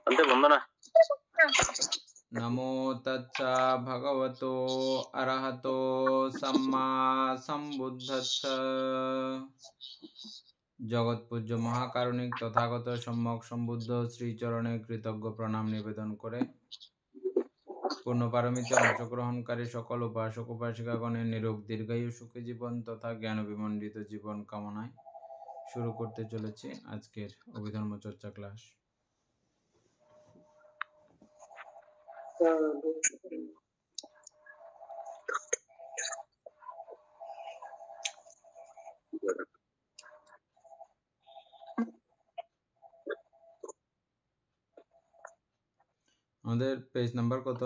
అంతే వందనా నమో తచ్చ భగవతో అర్హతో సమ్మా సంబుద్ధస్స। জগৎ পূজ্য মহাকারুণিক তথাগত সম্যক সম্বুদ্ধ শ্রীচরণে কৃতজ্ঞ প্রণাম নিবেদন করে পূর্ণ পারমিতে অংশগ্রহণকারী সকল উপাসক উপাসিকাগণের নিরোগ দীর্ঘায়ু সুখী জীবন তথা জ্ঞান বিমণ্ডিত জীবন কামনায় শুরু করতে চলেছি আজকের অভিধর্ম চর্চা ক্লাস। আমাদের পেজ নাম্বার কত?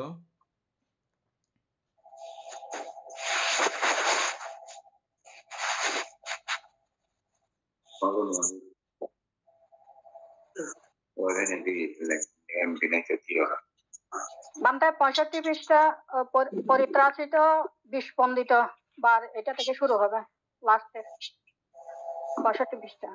বান্তায় 65 পৃষ্ঠা পরিত্রাসিত বিস্পন্দিত বার এটা থেকে শুরু হবে লাস্টের 65 পৃষ্ঠা।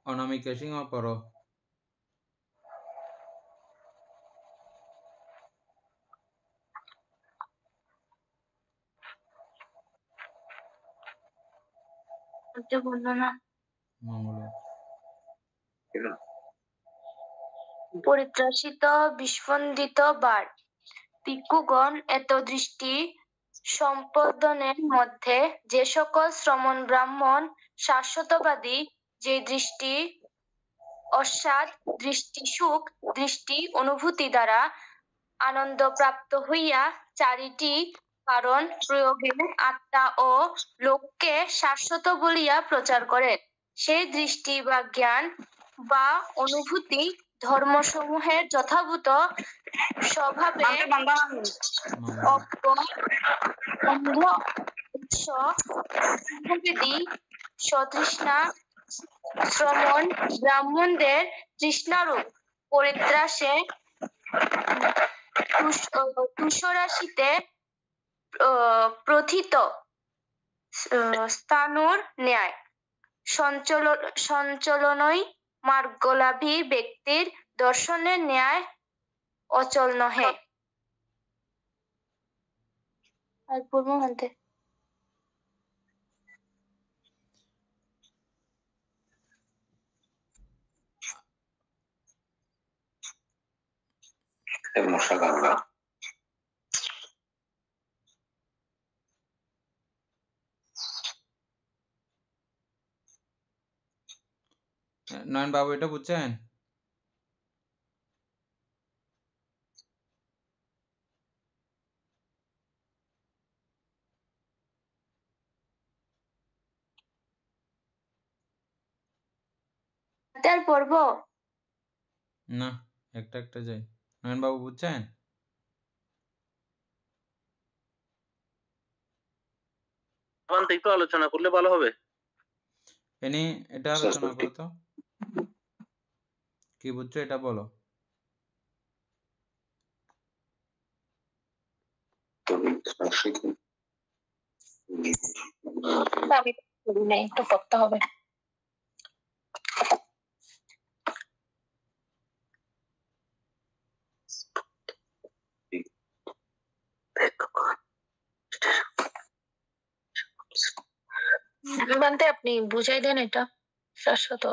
অনামিকা সিংহ পড়ো। পরিত্রাসিত বিস্পন্দিত বার। ভিক্ষুগণ এত দৃষ্টি সম্পাদনের মধ্যে যে সকল শ্রমণ ব্রাহ্মণ শাশ্বতবাদী, যে দৃষ্টি অস্বাদ দৃষ্টি, সুখ দৃষ্টি অনুভূতি দ্বারা আনন্দ প্রাপ্ত হইয়া চারিটি কারণ প্রয়োগে আত্মা ও লোককে শাশ্বত বলিয়া প্রচার করে, সেই দৃষ্টি বা জ্ঞান বা অনুভূতি ধর্মসমূহের যথাভূত স্বভাবে সতৃষ্ণা শ্রমণ ব্রাহ্মণদের তৃষ্ণারূপ পরিত্রাসে তুষরাশিতে প্রথিত স্থানুর ন্যায় সঞ্চলনই মার্গলাভী ব্যক্তির দর্শনের ন্যায় অচল নহে। আর পূর্ব মানতে নয়ন বাবু এটা বুঝছেন? পর্ব না, একটা একটা যাই। নয়ন বাবু বুঝছেন? একটু আলোচনা করলে ভালো হবে। এনি এটা আলোচনা করো তো, কি বুঝছো এটা বলো। একটু পড়তে হবে। আপনি বুঝাই দেন এটা শাশ্বত।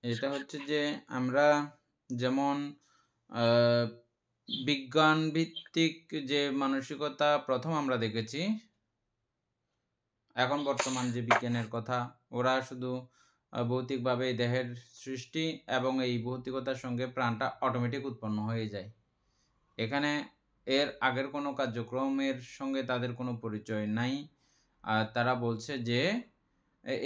এটা হচ্ছে যে আমরা যেমন বিজ্ঞান ভিত্তিক যে মানসিকতা প্রথম আমরা দেখেছি, এখন বর্তমান যে বিজ্ঞানের কথা, ওরা শুধু ভৌতিকভাবে দেহের সৃষ্টি এবং এই ভৌতিকতার সঙ্গে প্রাণটা অটোমেটিক উৎপন্ন হয়ে যায়। এখানে এর আগের কোনো কার্যক্রমের সঙ্গে তাদের কোনো পরিচয় নাই। আর তারা বলছে যে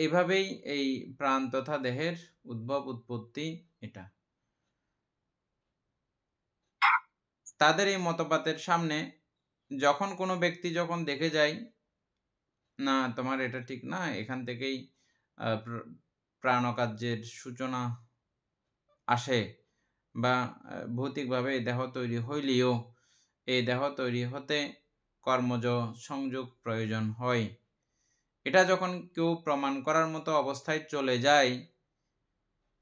এইভাবেই এই প্রাণ তথা দেহের উদ্ভব উৎপত্তি। এটা তাদের এই মতবাদের সামনে যখন কোনো ব্যক্তি যখন দেখে যায় না, তোমার এটা ঠিক না। এখান থেকেই প্রাণকার্যের সূচনা আসে, বা ভৌতিকভাবে দেহ তৈরি হইলেও এই দেহ তৈরি হতে কর্মজ সংযোগ প্রয়োজন হয়। এটা যখন কেউ প্রমাণ করার মতো অবস্থায় চলে যায়,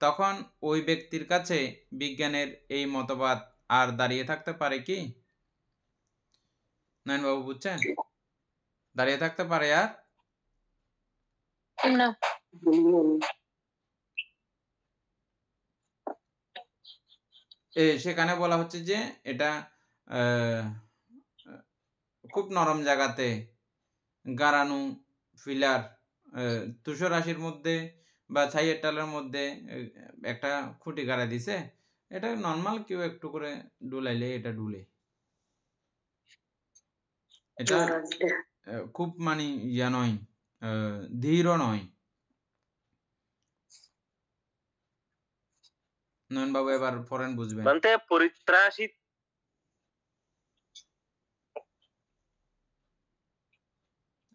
তখন ওই ব্যক্তির কাছে বিজ্ঞানের এই মতবাদ আর দাঁড়িয়ে থাকতে পারে কি? নয়নবাবু বুঝছেন? দাঁড়িয়ে থাকতে পারে আর? না। সেখানে বলা হচ্ছে যে এটা আহ, খুব নরম জায়গাতে গাড়ানো ফিলার, তুষার রাশির মধ্যে বা ছাইয়ের টালের মধ্যে একটা খুঁটি গাড়া দিছে। এটা নর্মাল কেউ একটু করে ডুলাইলে এটা ডুলে। এটা খুব মানে ইয়া নয়, ধীরও নয়। নয়নবাবু এবার পড়েন, বুঝবেন। বান্তে পরিত্রাসিত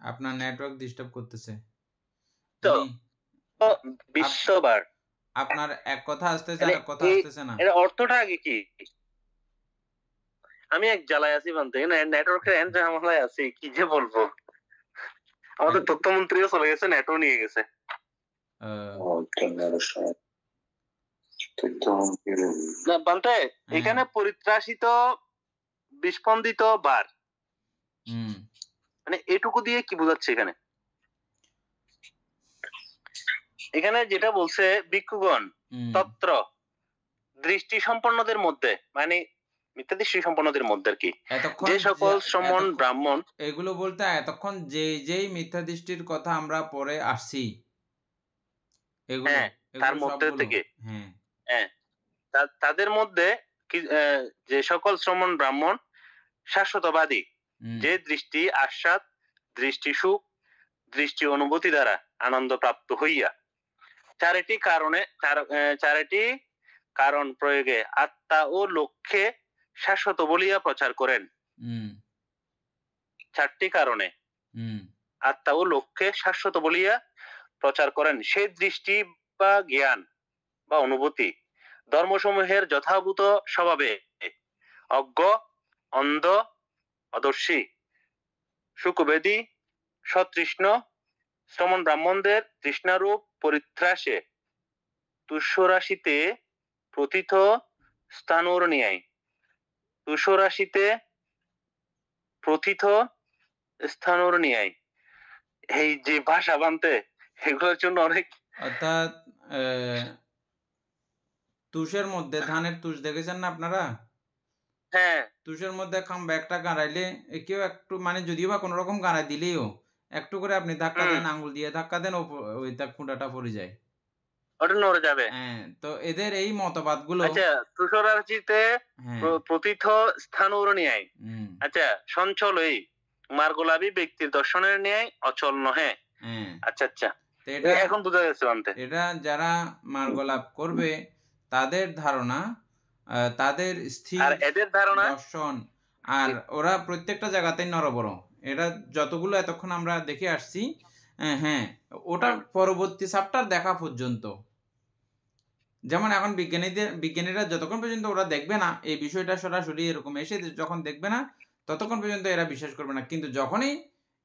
আপনার নেটওয়ার্ক ডিস্টার্ব করতেছে। তো উনি বিশ্ববার আপনার এক কথা আসতেছে আর মানে এক কথা এই আসতেছে না। এর অর্থটা আগে কি? আমি এক জ্বালায় আছি বান্তে, নেটওয়ার্কের এন্ড ঝামেলায় আছি, কি যে বলবো। আমাদের তথ্যমন্ত্রীও চলে গেছে, নেটও নিয়ে গেছে। না বান্তে, এখানে পরিত্রাসিত বিস্পন্দিত বার, মানে এটুকু দিয়ে কি বোঝাচ্ছে এখানে? এখানে যেটা বলছে ভিক্ষুগণ তত্র দৃষ্টি সম্পন্নদের মধ্যে, মানে মিথ্যা দৃষ্টি সম্পন্নদের মধ্যে আর কি, যে সকল শ্রমণ ব্রাহ্মণ, এগুলো বলতে এতক্ষণ যেই মিথ্যা দৃষ্টির কথা আমরা পরে আসছি, এগুলো তার মধ্যে সবগুলো, থেকে তাদের মধ্যে যে সকল শ্রমণ ব্রাহ্মণ শাশ্বতবাদী, যে দৃষ্টি আস্বাদ, দৃষ্টি সুখ, দৃষ্টি অনুভূতি দ্বারা আনন্দ প্রাপ্ত হইয়া চারিটি কারণ প্রয়োগে আত্মা ও লক্ষ্যে শাশ্বত বলিয়া প্রচার করেন। 4টি কারণে আত্মা ও লক্ষ্যে শাশ্বত বলিয়া প্রচার করেন। সেই দৃষ্টি বা জ্ঞান বা অনুভূতি ধর্মসমূহের যথাভূত স্বভাবে অজ্ঞ, অন্ধ, অদর্শী, সুখবেদী, সতৃষ্ণ শ্রমণ ব্রাহ্মণদের তৃষ্ণারূপ পরিত্রাসে তুষরাশিতে প্রথিত স্থানুর ন্যায়, তুষরাশিতে প্রথিত স্থানুর ন্যায়। এই যে ভাষা বানতে, এগুলোর জন্য অনেক, অর্থাৎ তুষের মধ্যে ধানের তুষ দেখেছেন না আপনারা? তুষের মধ্যে একটা গাড়াইলে কেউ একটু, মানে যদিও বা কোন রকম গাড়াই দিলেও একটু করে আপনি ধাক্কা দেন, আঙ্গুল দিয়ে ধাক্কা দেন, ওই খুঁটাটা পড়ে যায়, ওটা নড়ে যাবে। তো এদের এই মতবাদ গুলো, আচ্ছা, তুষরাশিতে প্রথিত স্থানুর ন্যায়, আচ্ছা সঞ্চল এই মার্গলাভী ব্যক্তির দর্শনের ন্যায় অচল নহে। আচ্ছা আচ্ছা, এখন বোঝা যাচ্ছে বানতে। এটা যারা মার্গলাভ করবে তাদের ধারণা, তাদের স্থির এদের ধারণা দর্শন, আর ওরা প্রত্যেকটা জায়গাতেই নরবর। এটা যতগুলো এতক্ষণ আমরা দেখে আসছি, ওটা পরবর্তী চ্যাপ্টার দেখা পর্যন্ত। যেমন এখন বিজ্ঞানীরা যতক্ষণ পর্যন্ত ওরা দেখবে না এই বিষয়টা সরাসরি এরকম এসে যখন দেখবে না, ততক্ষণ পর্যন্ত এরা বিশ্বাস করবে না। কিন্তু যখনই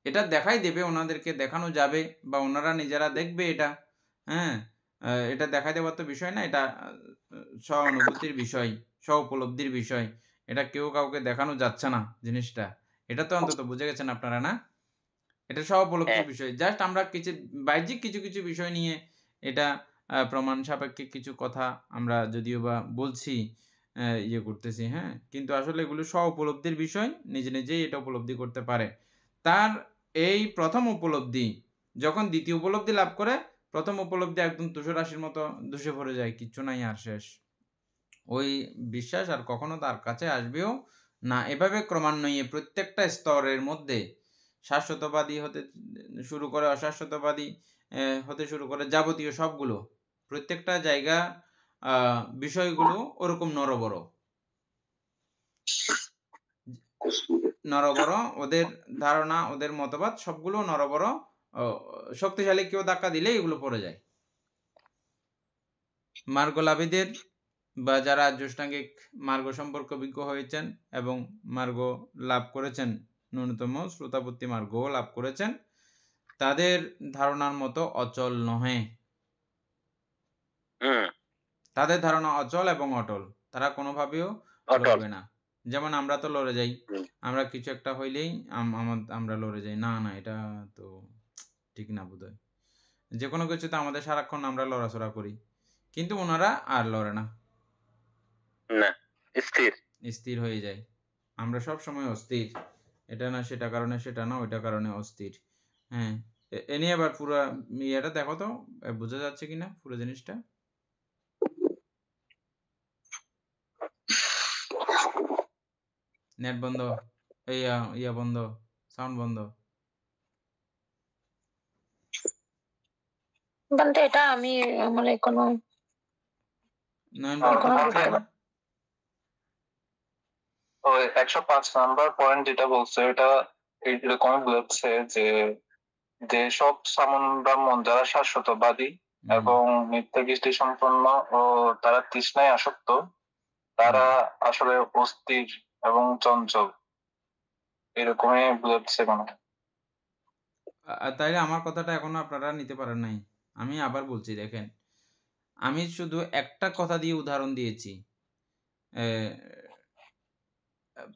এটা দেখাই দেবে, ওনাদেরকে দেখানো যাবে বা ওনারা নিজেরা দেখবে এটা, এটা দেখাই দেওয়ার তো বিষয় না, এটা স্ব অনুভূতির বিষয়, স্ব উপলব্ধির বিষয়। এটা কেউ কাউকে দেখানো যাচ্ছে না জিনিসটা। এটা তো অন্তত বুঝে গেছেন আপনারা, না? এটা স্ব উপলব্ধির বিষয়। জাস্ট আমরা কিছু বাহ্যিক কিছু বিষয় নিয়ে এটা প্রমাণ সাপেক্ষে কিছু কথা আমরা যদিও বা বলছি, ইয়ে করতেছি, কিন্তু আসলে এগুলো স্ব উপলব্ধির বিষয়, নিজে নিজেই এটা উপলব্ধি করতে পারে। তার এই প্রথম উপলব্ধি যখন দ্বিতীয় উপলব্ধি লাভ করে, প্রথম উপলব্ধি একদম তুষরাশির মতো ধসে পড়ে যায়, কিচ্ছু নাই আর, শেষ। ওই বিশ্বাস আর কখনো তার কাছে আসবেও না। এভাবে ক্রমান্বয়ে প্রত্যেকটা স্তরের মধ্যে শাশ্বতবাদী হতে শুরু করে, অশাশ্বতবাদী হতে শুরু করে, যাবতীয় সবগুলো প্রত্যেকটা জায়গা বিষয়গুলো ওরকম নরবর। নরবর, ওদের ধারণা, ওদের মতবাদ সবগুলো নরবর, শক্তিশালী কেউ ধাক্কা দিলে এগুলো পড়ে যায়। মার্গলাভীদের বা যারা জ্যোষ্ঠাঙ্গিক মার্গ সম্পর্কে অভিজ্ঞ হয়েছেন এবং মার্গ লাভ করেছেন, ন্যূনতম শ্রোতাপত্তি মার্গও লাভ করেছেন, তাদের ধারণার মতো অচল নহে। তাদের ধারণা অচল এবং অটল, তারা কোনোভাবেও লড়বে না। যেমন আমরা তো লড়ে যাই, আমরা কিছু একটা হইলেই আমরা লড়ে যাই, না না এটা তো ঠিক না বোধহয়, যে কোনো কিছুতে আমাদের সারাক্ষণ আমরা লড়াচড়া করি, কিন্তু ওনারা আর লড়ে না, স্থির হয়ে যায়। আমরা সব সময় অস্থির, এটা না সেটা কারণে, সেটা না ওইটা কারণে অস্থির। হ্যাঁ, এ নিয়ে আবার পুরো ইয়েটা দেখো তো, বোঝা যাচ্ছে কিনা পুরো জিনিসটা? নেট বন্ধ, ইয়া বন্ধ, সাউন্ড বন্ধ। বলতে এটা আমি মানে কোনো ওই 105 নাম্বার পয়েন্ট যেটা বলছে এটা এরকম বলছে যে যেসব সামন ব্রাহ্মণ যারা শাশ্বতবাদী এবং মিথ্যা দৃষ্টি সম্পন্ন ও তারা তৃষ্ণায় আসক্ত, তারা আসলে অস্থির এবং চঞ্চল, এরকমই বুঝাচ্ছে মনে হয়। তাইলে আমার কথাটা এখনো আপনারা নিতে পারেন নাই। আমি আবার বলছি, দেখেন, আমি শুধু একটা কথা দিয়ে উদাহরণ দিয়েছি।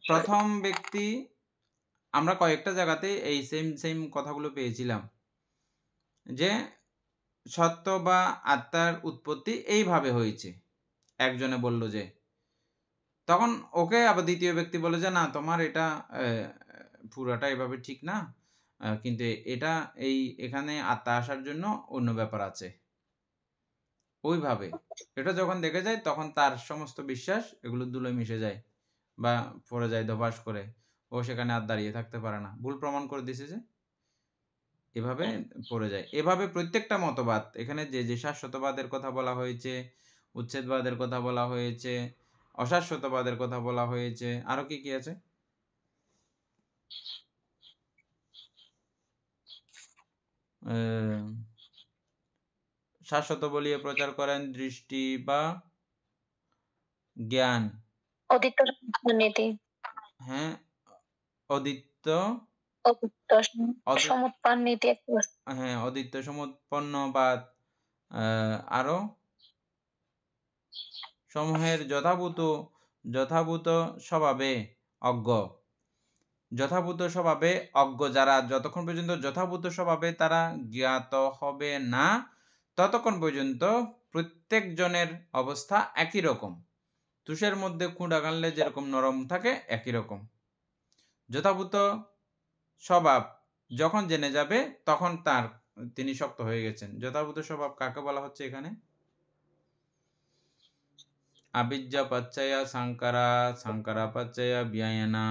প্রথম ব্যক্তি, আমরা কয়েকটা জায়গাতে এই সেম কথাগুলো পেয়েছিলাম যে সত্য বা আত্মার উৎপত্তি এইভাবে হয়েছে, একজনে বলল যে, তখন ওকে আবার দ্বিতীয় ব্যক্তি বলে যে না, তোমার এটা পুরাটা এভাবে ঠিক না, কিন্তু এটা এখানে আত্মা আসার জন্য অন্য ব্যাপার আছে। ওইভাবে এটা যখন দেখে যায়, তখন তার সমস্ত বিশ্বাস এগুলো ধুলোয় মিশে যায় বা পড়ে যায় ধপাস করে, ও সেখানে আর দাঁড়িয়ে থাকতে পারে না, ভুল প্রমাণ করে দিছে যে, এভাবে পড়ে যায়। এভাবে প্রত্যেকটা মতবাদ, এখানে যে শাশ্বতবাদের কথা বলা হয়েছে, উচ্ছেদবাদের কথা বলা হয়েছে, অশাশ্বতবাদের কথা বলা হয়েছে, আরো কি কি আছে? শাশ্বত বলিয়ে প্রচার করেন দৃষ্টি বা জ্ঞান, অদিত্য নীতি। হ্যাঁ, অদিত্য সমুৎপন্ন নীতি, হ্যাঁ, অদিত্য সমুৎপন্নবাদ, আরো সমূহের যথাভূত স্বভাবে অজ্ঞ। যথাভূত স্বভাবে অজ্ঞ যারা, যতক্ষণ পর্যন্ত যথাভূত স্বভাবে তারা জ্ঞাত হবে না, ততক্ষণ পর্যন্ত প্রত্যেক জনের অবস্থা একই রকম। তুষের মধ্যে খুঁড়া গানলে যেরকম নরম থাকে, একই রকম। যথাভূত স্বভাব যখন জেনে যাবে, তখন তিনি শক্ত হয়ে গেছেন। যথাভূত স্বভাব কাকে বলা হচ্ছে এখানে? আবিজ্জা পাচ্চয়া সাংকারা, সাংকারা পাচ্চয়া ব্যয়না,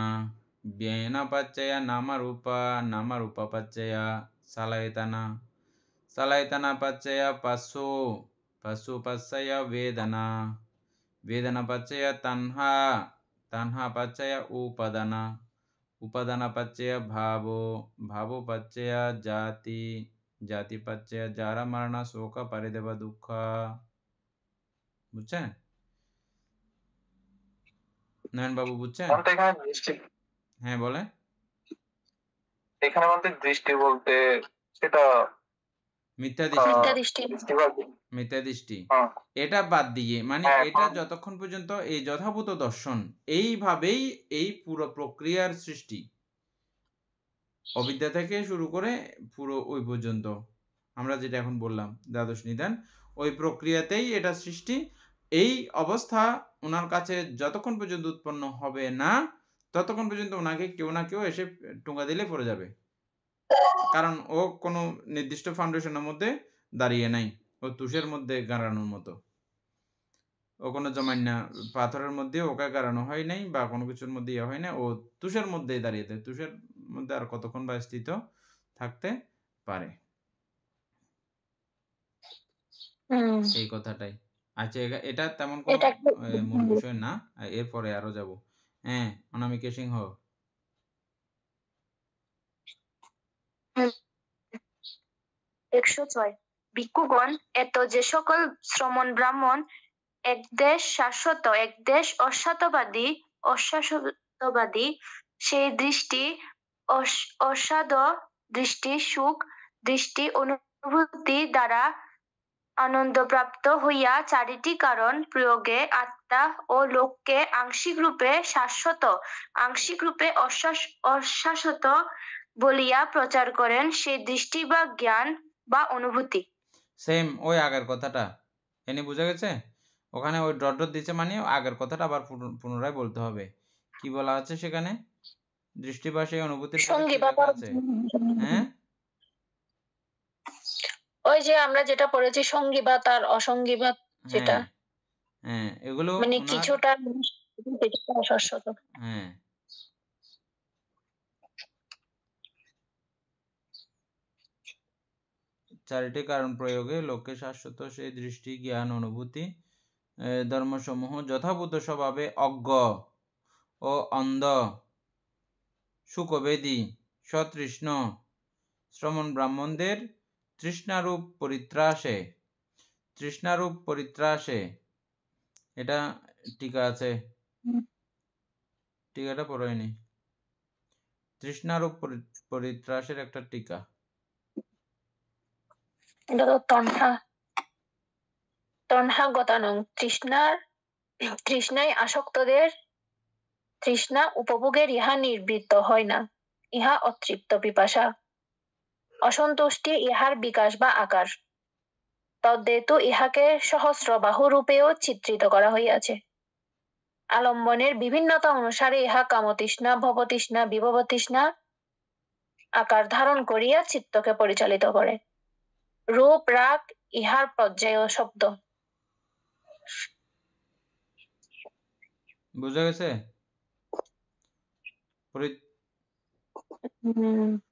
ব্যয়না পাচ্চয়া নামারূপা, নামারূপা পাচ্চয়া সালায়তনা, সালায়তনা পাচ্চয়া পাশু, পাশু পাচ্চয়া বেদনা, বেদনা পাচ্চয়া তানহা, তানহা পাচ্চয়া উপাদানা, উপাদানা পাচ্চয়া ভাব, ভাব পাচ্চয়া জাতি, জাতি পাচ্চয়া যারা মারণা শোক পরিদেবা দুঃখ। বুঝছেন নয়ন বাবু, বুঝছেন? হ্যাঁ বলে। এখানে আমাদের দৃষ্টি বলতে সেটা মিথ্যা দৃষ্টি, এটা বাদ দিয়ে, মানে এটা যতক্ষণ পর্যন্ত এই যথাভূত দর্শন, এইভাবেই এই পুরো প্রক্রিয়ার সৃষ্টি, অবিদ্যা থেকে শুরু করে পুরো ওই পর্যন্ত আমরা যেটা এখন বললাম দ্বাদশ নিদান, ওই প্রক্রিয়াতেই এটা সৃষ্টি। এই অবস্থা ওনার কাছে যতক্ষণ পর্যন্ত উৎপন্ন হবে না, ততক্ষণ পর্যন্ত ওনাকে কেউ না কেউ এসে টোঙা দিলে পড়ে যাবে, কারণ ও কোনো নির্দিষ্ট ফাউন্ডেশনের মধ্যে দাঁড়িয়ে নাই, ও তুষের মধ্যে গাড়ানোর মতো, ও কোনো জমাইনা পাথরের মধ্যে ওকে গাড়ানো হয় নাই বা কোনো কিছুর মধ্যে ইয়ে হয় না, ও তুষের মধ্যেই দাঁড়িয়ে থাকে, তুষের মধ্যে আর কতক্ষণ বা স্থিত থাকতে পারে, এই কথাটাই। আচ্ছা, এটা তেমন কোনো মূল বিষয় না, এরপরে আরো যাব। হ্যাঁ, অনামিকা সিংহ। 106 ভিক্ষুগণ এত যে সকল শ্রমণ ব্রাহ্মণ এক দেশ শাশ্বত এক দেশ অশাশ্বতবাদী সেই দৃষ্টি অসাধ দৃষ্টি সুখ দৃষ্টি অনুভূতি দ্বারা আনন্দপ্রাপ্ত হইয়া চারিটি কারণ প্রয়োগে আত্মা ও লোককে আংশিক রূপে শাশ্বত আংশিক রূপে অশাশ্বত বলিয়া প্রচার করেন সেই দৃষ্টি বা জ্ঞান বা অনুভূতি। সেম ওই আগের কথাটা এনে বুঝা গেছে? ওখানে ওই ডট ডট দিচ্ছে মানে আগের কথাটা আবার পুনরায় বলতে হবে। কি বলা আছে সেখানে? দৃষ্টি বা সেই অনুভূতির আছে, হ্যাঁ ওই যে আমরা যেটা পড়েছি সঙ্গীবাত আর অসঙ্গীবাত, যেটা হ্যাঁ এগুলো মানে কিছুটা শাশ্বত। হ্যাঁ চারিটি কারণ প্রয়োগে লোককে শাশ্বত সেই দৃষ্টি জ্ঞান অনুভূতি ধর্মসমূহ যথাভূত স্বভাবে অজ্ঞ ও অন্ধ শুকবেদী সতৃষ্ণ শ্রমণ ব্রাহ্মণদের তৃষ্ণারূপ পরিত্রাসে এটা টিকা আছে, টিকাটা পড়ায়নি। তৃষ্ণারূপ পরিত্রাসের একটা টিকা, এটা তো তণ্হাগতানং তৃষ্ণায় আসক্তদের তৃষ্ণা উপভোগের ইহা নিবৃত্ত হয় না, ইহা অতৃপ্ত পিপাসা, অসন্তুষ্টি ইহার বিকাশ বা আকার, তদ্হেতু ইহাকে সহস্র বাহু রূপেও চিত্রিত করা হইয়াছে। আলম্বনের বিভিন্নতা অনুসারে ইহা কামতৃষ্ণা ভবতৃষ্ণা বিভবতৃষ্ণা আকার ধারণ করিয়া চিত্তকে পরিচালিত করে। রূপ রাগ ইহার পর্যায় শব্দ। বুঝা গেছে?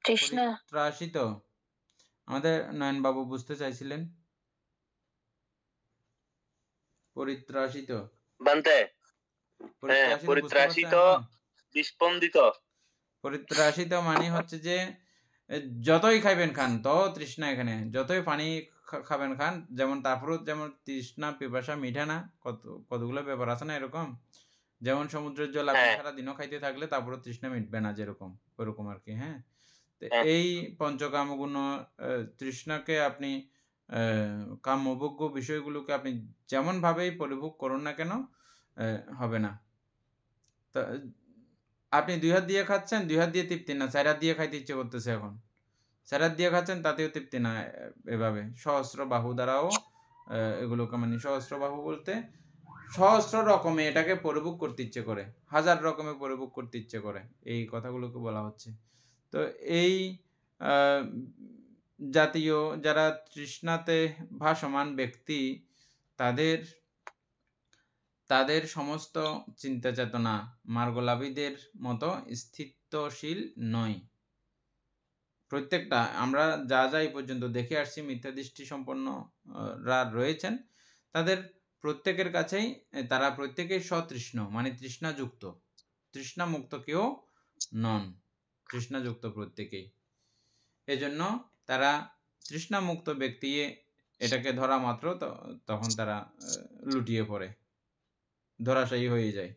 পরিত্রাসিত আমাদের নয়ন বাবু বুঝতে চাইছিলেন। পরিত্রাসিত বানতে পরিত্রাসিত বিস্পন্দিত। পরিত্রাসিত মানে হচ্ছে যে যতই খাইবেন খান তো তৃষ্ণা, এখানে যতই পানি খাবেন খান, যেমন তারপরও যেমন তৃষ্ণা পিপাসা মিঠে না, কতগুলো ব্যাপার আছে না এরকম, যেমন সমুদ্রের জল আপনি সারাদিনও খাইতে থাকলে তারপরও তৃষ্ণা মিটবে না, যেরকম ওরকম আর কি। হ্যাঁ, এই পঞ্চকামগুণ তৃষ্ণাকে আপনি কাম্যভোগ্য বিষয়গুলোকে আপনি যেমন ভাবেই পরিভোগ করুন না কেন হবে না। তো আপনি 2 হাত দিয়ে খাচ্ছেন, 2 হাত দিয়ে তৃপ্তি না, 4 হাত দিয়ে খাইতে ইচ্ছে করতেছে, এখন 4 হাত দিয়ে খাচ্ছেন তাতেও তৃপ্তি না। এভাবে সহস্র বাহু দ্বারাও এগুলোকে মানে সহস্র বাহু বলতে সহস্র রকমে এটাকে পরিভোগ করতে ইচ্ছে করে, হাজার রকমের পরিভোগ করতে ইচ্ছে করে, এই কথাগুলোকে বলা হচ্ছে। তো এই জাতীয় যারা তৃষ্ণাতে ভাসমান ব্যক্তি, তাদের সমস্ত চিন্তা চেতনা মার্গলাভীদের মতো স্থিতশীল নয়। প্রত্যেকটা আমরা যা এই পর্যন্ত দেখে আসছি মিথ্যা দৃষ্টি সম্পন্নরা রয়েছেন, তাদের প্রত্যেকের কাছেই তারা প্রত্যেকেই সতৃষ্ণ মানে তৃষ্ণাযুক্ত, তৃষ্ণামুক্ত কেউ নন, তৃষ্ণাযুক্ত প্রত্যেকেই। এজন্য তারা তৃষ্ণামুক্ত ব্যক্তি এটাকে ধরা মাত্র তখন তারা লুটিয়ে পড়ে, ধরাশায়ী হয়ে যায়।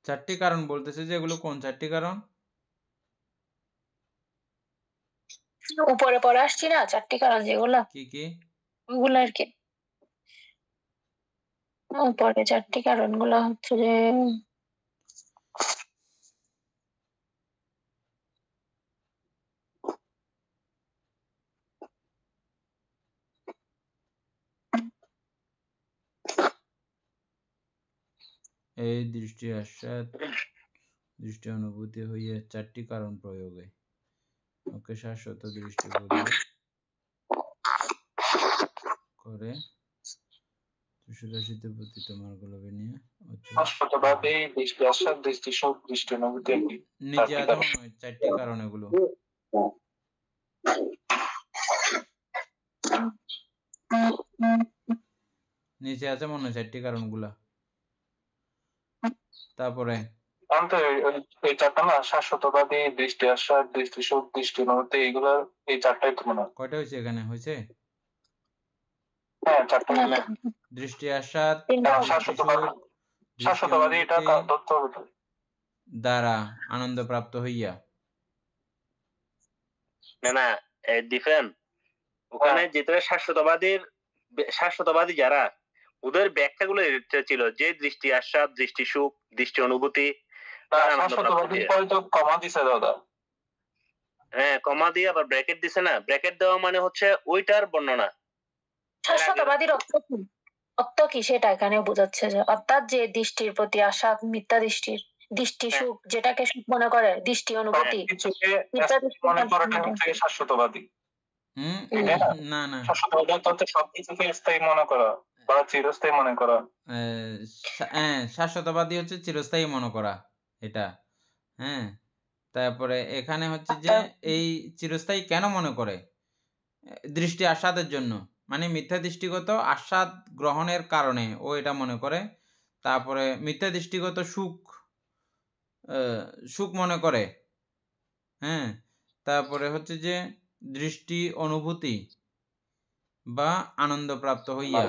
চারটি কারণ বলতেছে যে এগুলো কোন চারটি কারণ? উপরে পড়ে আসছি না চারটি কারণ যেগুলো, কি কি ওগুলো আর কি। উপরে চারটি কারণ গুলো হচ্ছে যে এই দৃষ্টি আস্বাদ দৃষ্টি অনুভূতি হইয়া চারটি কারণ প্রয়োগে ওকে শাশ্বত দৃষ্টি করে সুদর্শিত পতিত মার্গলাভে নিয়ে শাশ্বতভাবে দৃষ্টি আস্বাদ দৃষ্টি সুখ দৃষ্টি অনুভূতি নিচে আছে মনে হয় চারটি কারণ এগুলো। নিচে আছে মনে হয় 4টি কারণগুলা। তারপরে এই চারটা না, শাশ্বতবাদী, দৃষ্টি আশ্বাদ, দৃষ্টি সুখ, দৃষ্টি অনুভূতি, এইগুলা এই চারটাই তো মনে হয়। কয়টা হয়েছে এখানে? হয়েছে? হ্যাঁ, চারটা। দৃষ্টি আশ্বাদ, শাশ্বতবাদী এটা তথ্য দ্বারা আনন্দ প্রাপ্ত হইয়া। না দিফেন ওখানে যেটা শাশ্বতবাদী যারা, ওদের ব্যাখ্যাগুলো ছিল যে দৃষ্টি আশ্বাদ, দৃষ্টি সুখ, দৃষ্টি অনুভূতি, কমা দিছে দাদা। হ্যাঁ, কমা দিয়ে আবার ব্র্যাকেট দিছে না। ব্র্যাকেট দেওয়া মানে হচ্ছে ওইটার বর্ণনা। শাশ্বতবাদীর অর্থ কি সেটা এখানে বোঝাচ্ছে, যে অর্থাৎ যে দৃষ্টির প্রতি আশা, মিথ্যা দৃষ্টির, দৃষ্টি সুখ যেটাকে সুখ মনে করে, দৃষ্টি অনুভূতি, শাশ্বতবাদী। না না, শাশ্বতবাদী হচ্ছে সবকিছুকে স্থায়ী মনে করা বা চিরস্থায়ী মনে করা। শাশ্বতবাদী হচ্ছে চিরস্থায়ী মনে করা এটা। হ্যাঁ, তারপরে এখানে হচ্ছে যে এই চিরস্থায়ী কেন মনে করে? দৃষ্টি আস্বাদের জন্য, মানে মিথ্যা দৃষ্টিগত আস্বাদ গ্রহণের কারণে ও এটা মনে করে। তারপরে মিথ্যা দৃষ্টিগত সুখ মনে করে। হ্যাঁ, তারপরে হচ্ছে যে দৃষ্টি অনুভূতি বা আনন্দ প্রাপ্ত হইয়া।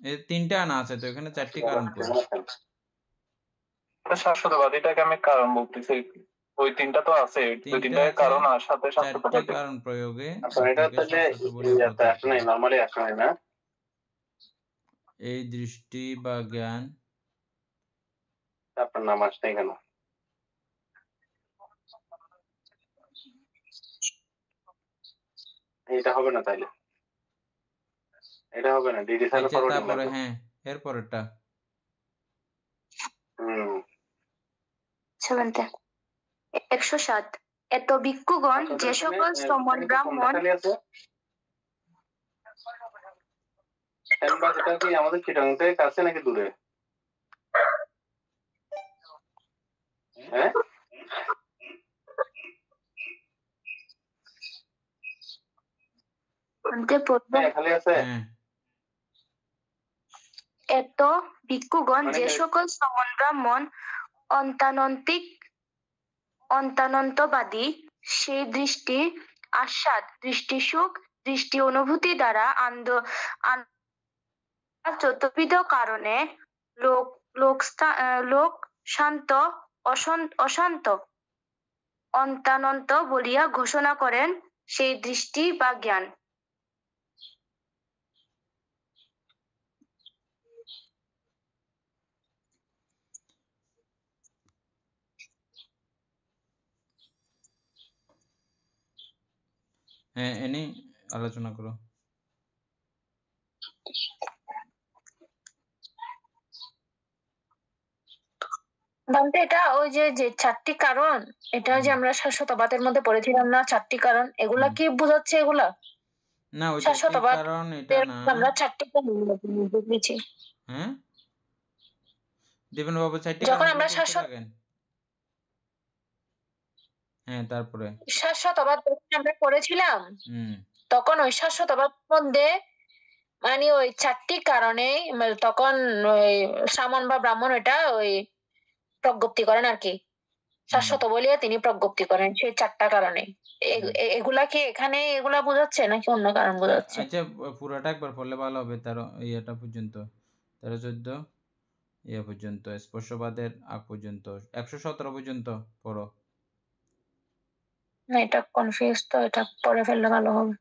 এই 3টা আনা আছে, তো এখানে 4টি কারণ কই? শাশ্বতবাদীটাকে আমি কারণ বলতেছি, ওই 3টা তো আছে, ওই 3টার কারণ আর সাথে শাশ্বতবাদী কারণ প্রয়োগে এটা তাহলে আসে নাই, নরমালি আসে নাই না। এই দৃষ্টি বা জ্ঞান, আপনার নাম আসছে কেন? এটা হবে না, তাইলে এটা হবে না। ডিডি স্যার তারপরে হ্যাঁ এর পরেরটা 107 এত ভিক্ষুগণ যে সকল শ্রমণ ব্রাহ্মণ কি আমাদের চিটাগাং থেকে কাছে নাকি দূরে? হ্যাঁ, খালি আছে। এত ভিক্ষুগণ যে সকল শ্রমণ ব্রাহ্মণ অন্তানন্তবাদী, সেই দৃষ্টি আস্বাদ, দৃষ্টি সুখ, দৃষ্টি অনুভূতি দ্বারা চতুর্বিধ কারণে লোক শান্ত অশান্ত অন্তানন্ত বলিয়া ঘোষণা করেন সেই দৃষ্টি বা জ্ঞান। হ্যাঁ, এনে আলোচনা করো। এটা ওই যে 4টি কারণ, এটা যে আমরা শাশ্বতবাদের মধ্যে পড়েছিলাম না, 4টি কারণ, এগুলা কি বোঝাচ্ছে? এগুলা না, ওই 4টি কারণ এটা না, আমরা 4টি কারণ বুঝেছি। হ্যাঁ, দেবেন বাবু 4টি যখন আমরা হ্যাঁ, তারপরে শাশ্বতবাদ আমরা পড়েছিলাম, তখন ওই শাশ্বতবাদ মধ্যে মানে ওই 4টি কারণে তখন ওই শ্রামণ বা ব্রাহ্মণ ওইটা ওই প্রজ্ঞপ্তি করেন আর কি, শাশ্বত বলিয়া তিনি প্রজ্ঞপ্তি করেন সেই 4টা কারণে। এগুলা কি এখানে এগুলা বোঝাচ্ছে নাকি অন্য কারণ বোঝাচ্ছে? আচ্ছা, পুরোটা একবার পড়লে ভালো হবে, তার ইয়েটা পর্যন্ত 13-14 ইয়ে পর্যন্ত, স্পর্শবাদের আগ পর্যন্ত 117 পর্যন্ত পড়ো। না, এটা কনফিউজ, তো এটা পড়ে ফেললে ভালো হবে।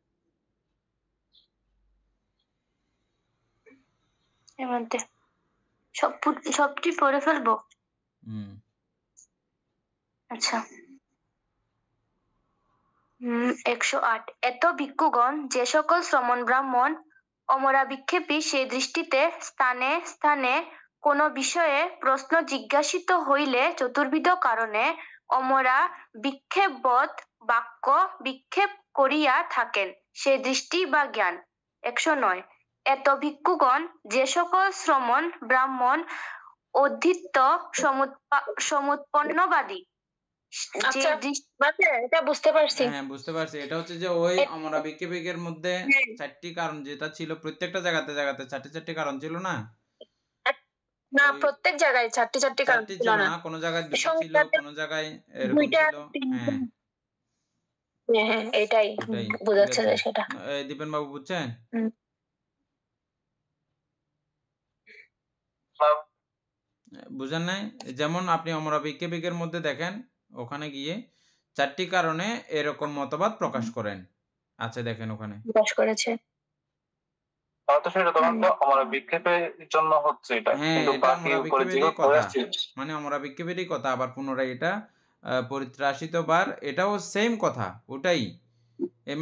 সবটি পড়ে ফেলবো? আচ্ছা। 108 এত ভিক্ষুগণ যে সকল শ্রমণ ব্রাহ্মণ অমরা বিক্ষেপী, সেই দৃষ্টিতে স্থানে স্থানে কোন বিষয়ে প্রশ্ন জিজ্ঞাসিত হইলে চতুর্বিধ কারণে অমরা বিক্ষেপবৎ বাক্য বিক্ষেপ করিয়া থাকেন, সে দৃষ্টি বা জ্ঞান। 109 এত ভিক্ষুগণ যে সকল শ্রমণ ব্রাহ্মণ অধীত্য সমুৎপন্নবাদী, আচ্ছা মানে এটা বুঝতে পারছি। হ্যাঁ বুঝতে পারছি। এটা হচ্ছে যে ওই আমরা বিক্ষেপের মধ্যে চারটি কারণ যেটা ছিল প্রত্যেকটা জায়গাতে চারটি কারণ ছিল না? না প্রত্যেক জায়গায় চারটি কারণ ছিল না। কোন জায়গায় দুটো ছিল, কোন জায়গায় এরকম ছিল। হ্যাঁ হ্যাঁ এটাই বোঝাচ্ছে সেটা। দীপেন বাবু বুঝছেন? বুঝেন নাই? যেমন আপনি আমরা বিক্ষেপের মধ্যে দেখেন ওখানে গিয়ে চারটি কারণে এরকম মতবাদ প্রকাশ করেন। আচ্ছা দেখেন ওখানে প্রকাশ করেছে। তো সেটা তখন তো আমরা বিক্ষেপের জন্য হচ্ছে এটা, কিন্তু বাকি উপরে যেগুলো পড়ে আসছে মানে আমরা বিক্ষেপেরই কথা আবার পুনরায় এটা পরিত্রাসিত বার এটাও সেম কথা ওটাই।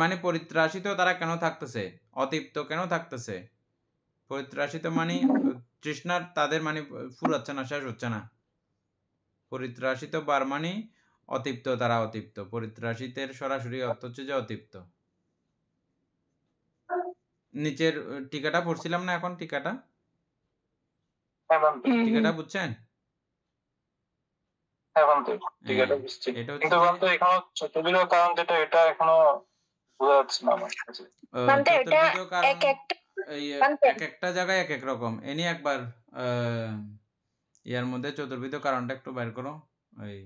মানে পরিত্রাসিত তারা কেন থাকতেছে, অতৃপ্ত কেন থাকতেছে? পরিত্রাসিত মানে তৃষ্ণার তাদের মানে ফুরাচ্ছে না, শেষ হচ্ছে না। পরিত্রাসিত বার মানে অতৃপ্ত, তারা অতৃপ্ত। পরিত্রাসিতের সরাসরি অর্থ হচ্ছে যে অতৃপ্ত। নিচের টিকাটা পড়ছিলাম না এখন টিকাটা বুঝছেন? টিকাটা বুঝছি, কিন্তু বলতে এখনো চতুর্বিধ কারণ যেটা এটা এখনো বোঝা যাচ্ছে না আমার কাছে। এক একটা জায়গায় এক এক রকম। এনি একবার ইয়ার মধ্যে চতুর্বিধ কারণটা একটু বের করো। ওই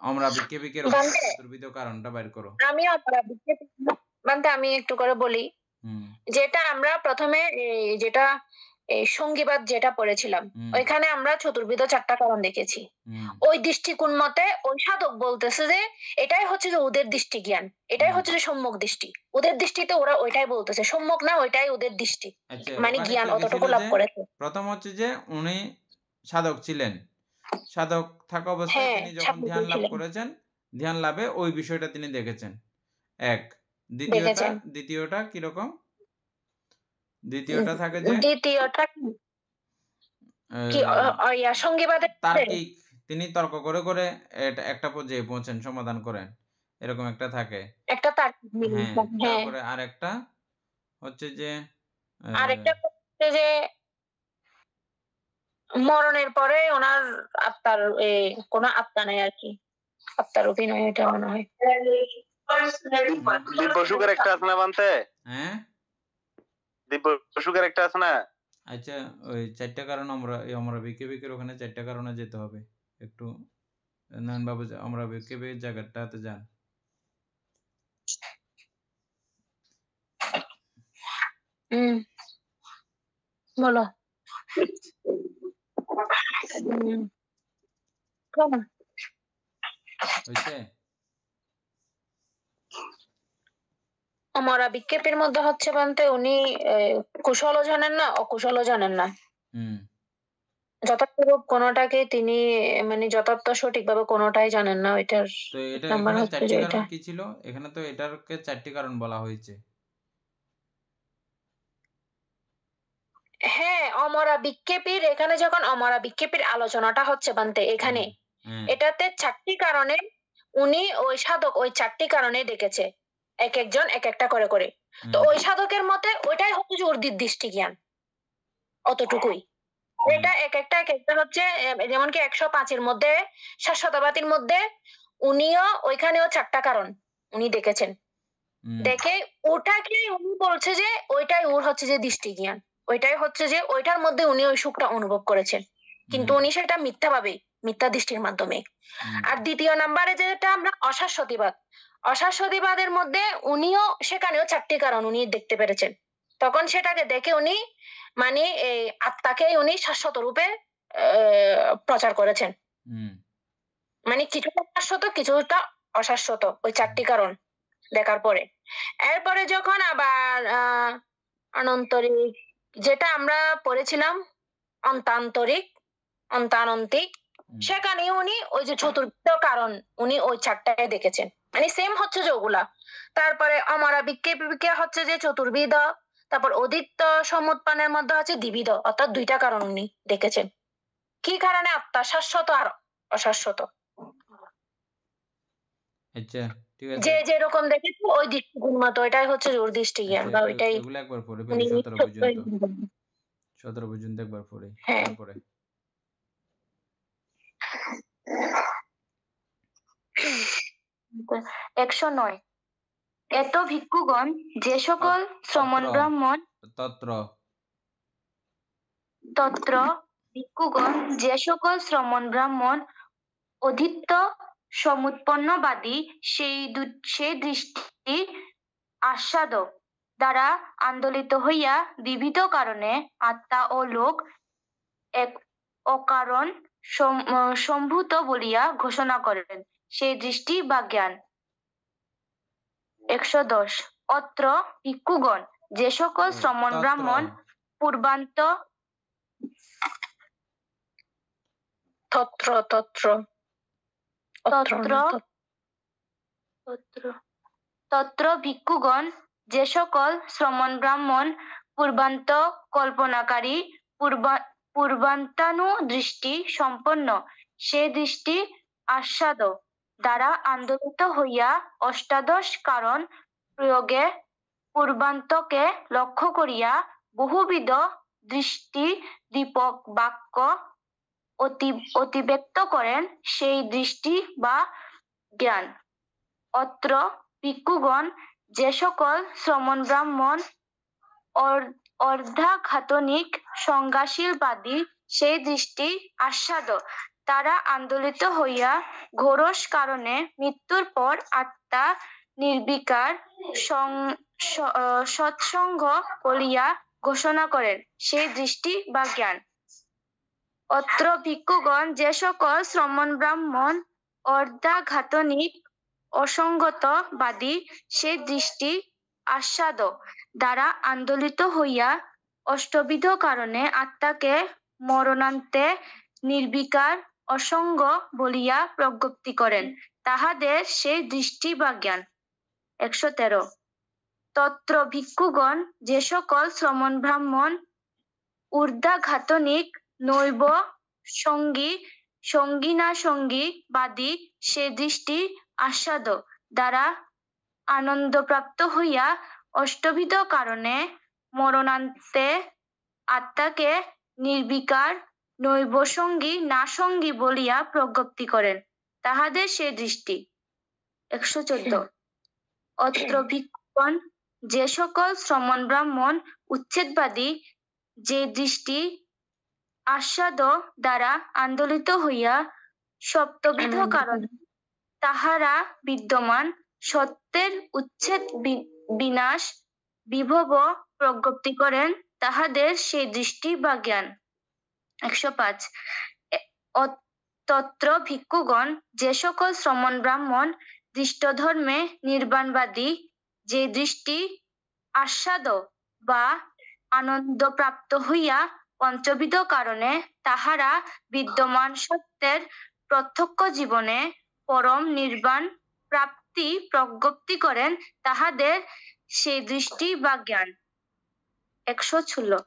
আমরা বিক্ষেপের চতুর্বিধ কারণটা বের করো। আমি একটু করে বলি, যেটা আমরা প্রথমে যেটা সঙ্গীবাদ যেটা পড়েছিলাম ওইখানে আমরা চতুর্বিধ চারটা কারণ দেখেছি। ওই দৃষ্টিকোণ মতে ওই সাধক বলতেছে যে এটাই হচ্ছে যে ওদের দৃষ্টি জ্ঞান, এটাই হচ্ছে যে সম্যক দৃষ্টি। ওদের দৃষ্টিতে ওরা ওইটাই বলতেছে, সম্যক না ওইটাই ওদের দৃষ্টি, মানে জ্ঞান অতটুকু লাভ করেছে। প্রথম হচ্ছে যে উনি সাধক ছিলেন, সাধক থাকা অবস্থায় তিনি যখন ধ্যান লাভ করেছেন, ধ্যান লাভে ওই বিষয়টা তিনি দেখেছেন। এক। দ্বিতীয়টা কিরকম? দ্বিতীয়টা থাকে যে তার্কিক, তিনি তর্ক করে করে একটা পর্যায়ে পৌঁছেন, সমাধান করেন, এরকম একটা থাকে। তারপরে আরেকটা হচ্ছে যে মরণের পরে ওনার আত্মার কোন আত্মা নাই আর কি, আত্মার অভিনয় এটা মনে হয়। দিব্যসুখের একটা আছে না বানতে? হ্যাঁ দিব্যসুখের একটা আছে না? আচ্ছা ওই চারটা কারণ আমরা বিকেবিকের ওখানে চারটা কারণে যেতে হবে একটু। নারায়ণ বাবু আমরা বিকেবিকের জায়গাটাতে যান। বলো। আমরা বিক্ষেপের মধ্যে হচ্ছে বলতে উনি কুশলও জানেন না অকুশলও জানেন না। যথার্থ কোনটাকে তিনি মানে যথার্থ সঠিকভাবে কোনটাই জানেন না। ওইটার নাম্বার হচ্ছে এটা। কি ছিল এখানে? তো এটারকে চারটি কারণ বলা হয়েছে। হ্যাঁ অমরা বিক্ষেপের এখানে যখন অমরা বিক্ষেপের আলোচনাটা হচ্ছে বানতে এখানে এটাতে চারটি কারণে উনি ওই সাধক ওই চারটি কারণে দেখেছে, এক একজন এক একটা করে করে। তো ওই সাধকের মতে ওইটাই হচ্ছে যে ওর দৃষ্টি জ্ঞান, অতটুকুই। এটা এক একটা হচ্ছে যেমন কি 105-এর মধ্যে শাশ্বতবাদীর মধ্যে উনিও ওইখানেও চারটা কারণ উনি দেখেছেন। দেখে ওটাকে উনি বলছে যে ওইটাই ওর হচ্ছে যে দৃষ্টি জ্ঞান, ওইটাই হচ্ছে যে ওইটার মধ্যে উনি ওই সুখটা অনুভব করেছেন, কিন্তু উনি সেটা মিথ্যা ভাবে, মিথ্যা দৃষ্টির মাধ্যমে। আর দ্বিতীয় নাম্বারে যেটা আমরা অশাশ্বতীবাদ, অশাশ্বতীবাদের মধ্যে উনিও সেখানেও চারটি কারণ উনি দেখতে পেরেছেন। তখন সেটাকে দেখে উনি মানে এই আত্মাকে উনি শাশ্বত রূপে প্রচার করেছেন। মানে কিছুটা শাশ্বত কিছুটা অশাশ্বত ওই চারটি কারণ দেখার পরে। এরপরে যখন আবার অনন্তরিক যেটা আমরা পড়েছিলাম অন্তান্তরিক অন্তানন্তিক, সেখানে উনি ওই যে চতুর্থ কারণ উনি ওই চারটায় দেখেছেন, মানে সেম হচ্ছে যে ওগুলা। তারপরে অমরা বিক্ষেপে হচ্ছে যে চতুর্বিধ, তারপর অদিত্য সমুৎপানের মধ্যে হচ্ছে দ্বিবিধ, অর্থাৎ দুইটা কারণ উনি দেখেছেন। কি কারণে? আত্মা শাশ্বত আর অশাশ্বত। আচ্ছা ঠিক আছে, যে যেরকম দেখেছে ওই দৃষ্টিকোণ মতো এটাই হচ্ছে ওর দৃষ্টি জ্ঞান বা ওইটাই। এগুলো একবার পড়ে ফেলি 17 পর্যন্ত একবার পড়ে তারপরে 109 এত ভিক্ষুগণ যে সকল শ্রমণ ব্রাহ্মণ তত্র ভিক্ষুগণ যে সকল শ্রমণ ব্রাহ্মণ অধীত্য সমুৎপন্নবাদী সেই দৃষ্টি আস্বাদ দ্বারা আন্দোলিত হইয়া বিবিধ কারণে আত্মা ও লোক এক অকারণ সম্ভূত বলিয়া ঘোষণা করেন সেই দৃষ্টি বা জ্ঞান। 110 অত্র ভিক্ষুগণ যে সকল শ্রমণ ব্রাহ্মণ পূর্বান্ত তত্র ভিক্ষুগণ যে সকল শ্রমণ ব্রাহ্মণ পূর্বান্ত কল্পনাকারী পূর্বান্তানু দৃষ্টি সম্পন্ন সে দৃষ্টি আস্বাদ দ্বারা আন্দোলিত হইয়া অষ্টাদশ কারণ প্রয়োগে পূর্বান্তকে লক্ষ্য করিয়া বহুবিধ দৃষ্টি দীপক বাক্য অতিব্যক্ত করেন সেই দৃষ্টি বা জ্ঞান। অত্র ভিক্ষুগণ যে সকল শ্রমণ ব্রাহ্মণ অর্ধাঘাতনিক সংজ্ঞাশীলবাদী সেই দৃষ্টি আস্বাদ তারা আন্দোলিত হইয়া ঘোরস কারণে মৃত্যুর পর আত্মা নির্বিকার সৎসঙ্গ বলিয়া ঘোষণা করেন সেই দৃষ্টি বা জ্ঞান। অত্র ভিক্ষুগণ যে সকল শ্রমণ ব্রাহ্মণ অর্ধাঘাতনিক অসঙ্গতবাদী সেই দৃষ্টি আস্বাদ দ্বারা আন্দোলিত হইয়া অষ্টবিধ কারণে আত্মাকে মরণান্তে নির্বিকার অসঙ্গ বলিয়া প্রজ্ঞপ্তি করেন তাহাদের সেই দৃষ্টি বা জ্ঞান। 113 তত্র ভিক্ষুগণ যে সকল শ্রমণ ব্রাহ্মণ ঊর্ধ্বাঘাতনিক নৈব সঙ্গী বাদী সে দৃষ্টি আস্বাদ দ্বারা আনন্দপ্রাপ্ত হইয়া অষ্টবিধ কারণে মরণান্তে আত্মাকে নির্বিকার নৈব সঙ্গী না সঙ্গী বলিয়া প্রজ্ঞপ্তি করেন তাহাদের সে দৃষ্টি। 114 অত্র ভিক্ষুগণ যে সকল শ্রমণ ব্রাহ্মণ উচ্ছেদবাদী যে দৃষ্টি আস্বাদ দ্বারা আন্দোলিত হইয়া সপ্তবিধ কারণে তাহারা বিদ্যমান সত্যের উচ্ছেদ বিনাশ বিভব প্রজ্ঞপ্তি করেন তাহাদের সেই দৃষ্টি বা জ্ঞান। 105 তত্র ভিক্ষুগণ যে সকল শ্রমণ ব্রাহ্মণ দৃষ্টধর্মে নির্বাণবাদী যে দৃষ্টি আস্বাদ বা আনন্দপ্রাপ্ত হইয়া পঞ্চবিধ কারণে তাহারা বিদ্যমান সত্যের প্রত্যক্ষ জীবনে পরম নির্বাণ প্রাপ্তি প্রজ্ঞপ্তি করেন তাহাদের সেই দৃষ্টি বা জ্ঞান। 116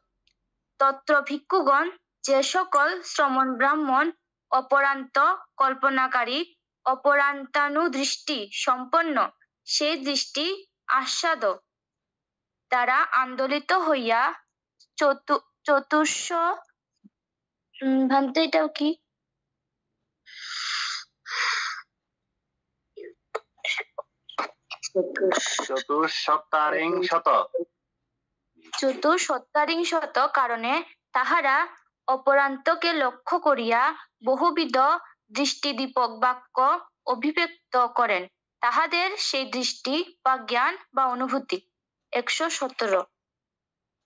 তত্র ভিক্ষুগণ যে সকল শ্রমণ ব্রাহ্মণ অপরান্ত কল্পনাকারী অপরান্তানুদৃষ্টি সম্পন্ন সেই দৃষ্টি আস্বাদ দ্বারা আন্দোলিত হইয়া চতুর্শ এটাও কি চতুঃসত্তারিংশত কারণে তাহারা অপরান্তকে লক্ষ্য করিয়া বহুবিধ দৃষ্টিদীপক বাক্য অভিব্যক্ত করেন তাহাদের সেই দৃষ্টি বা জ্ঞান বা অনুভূতি। 117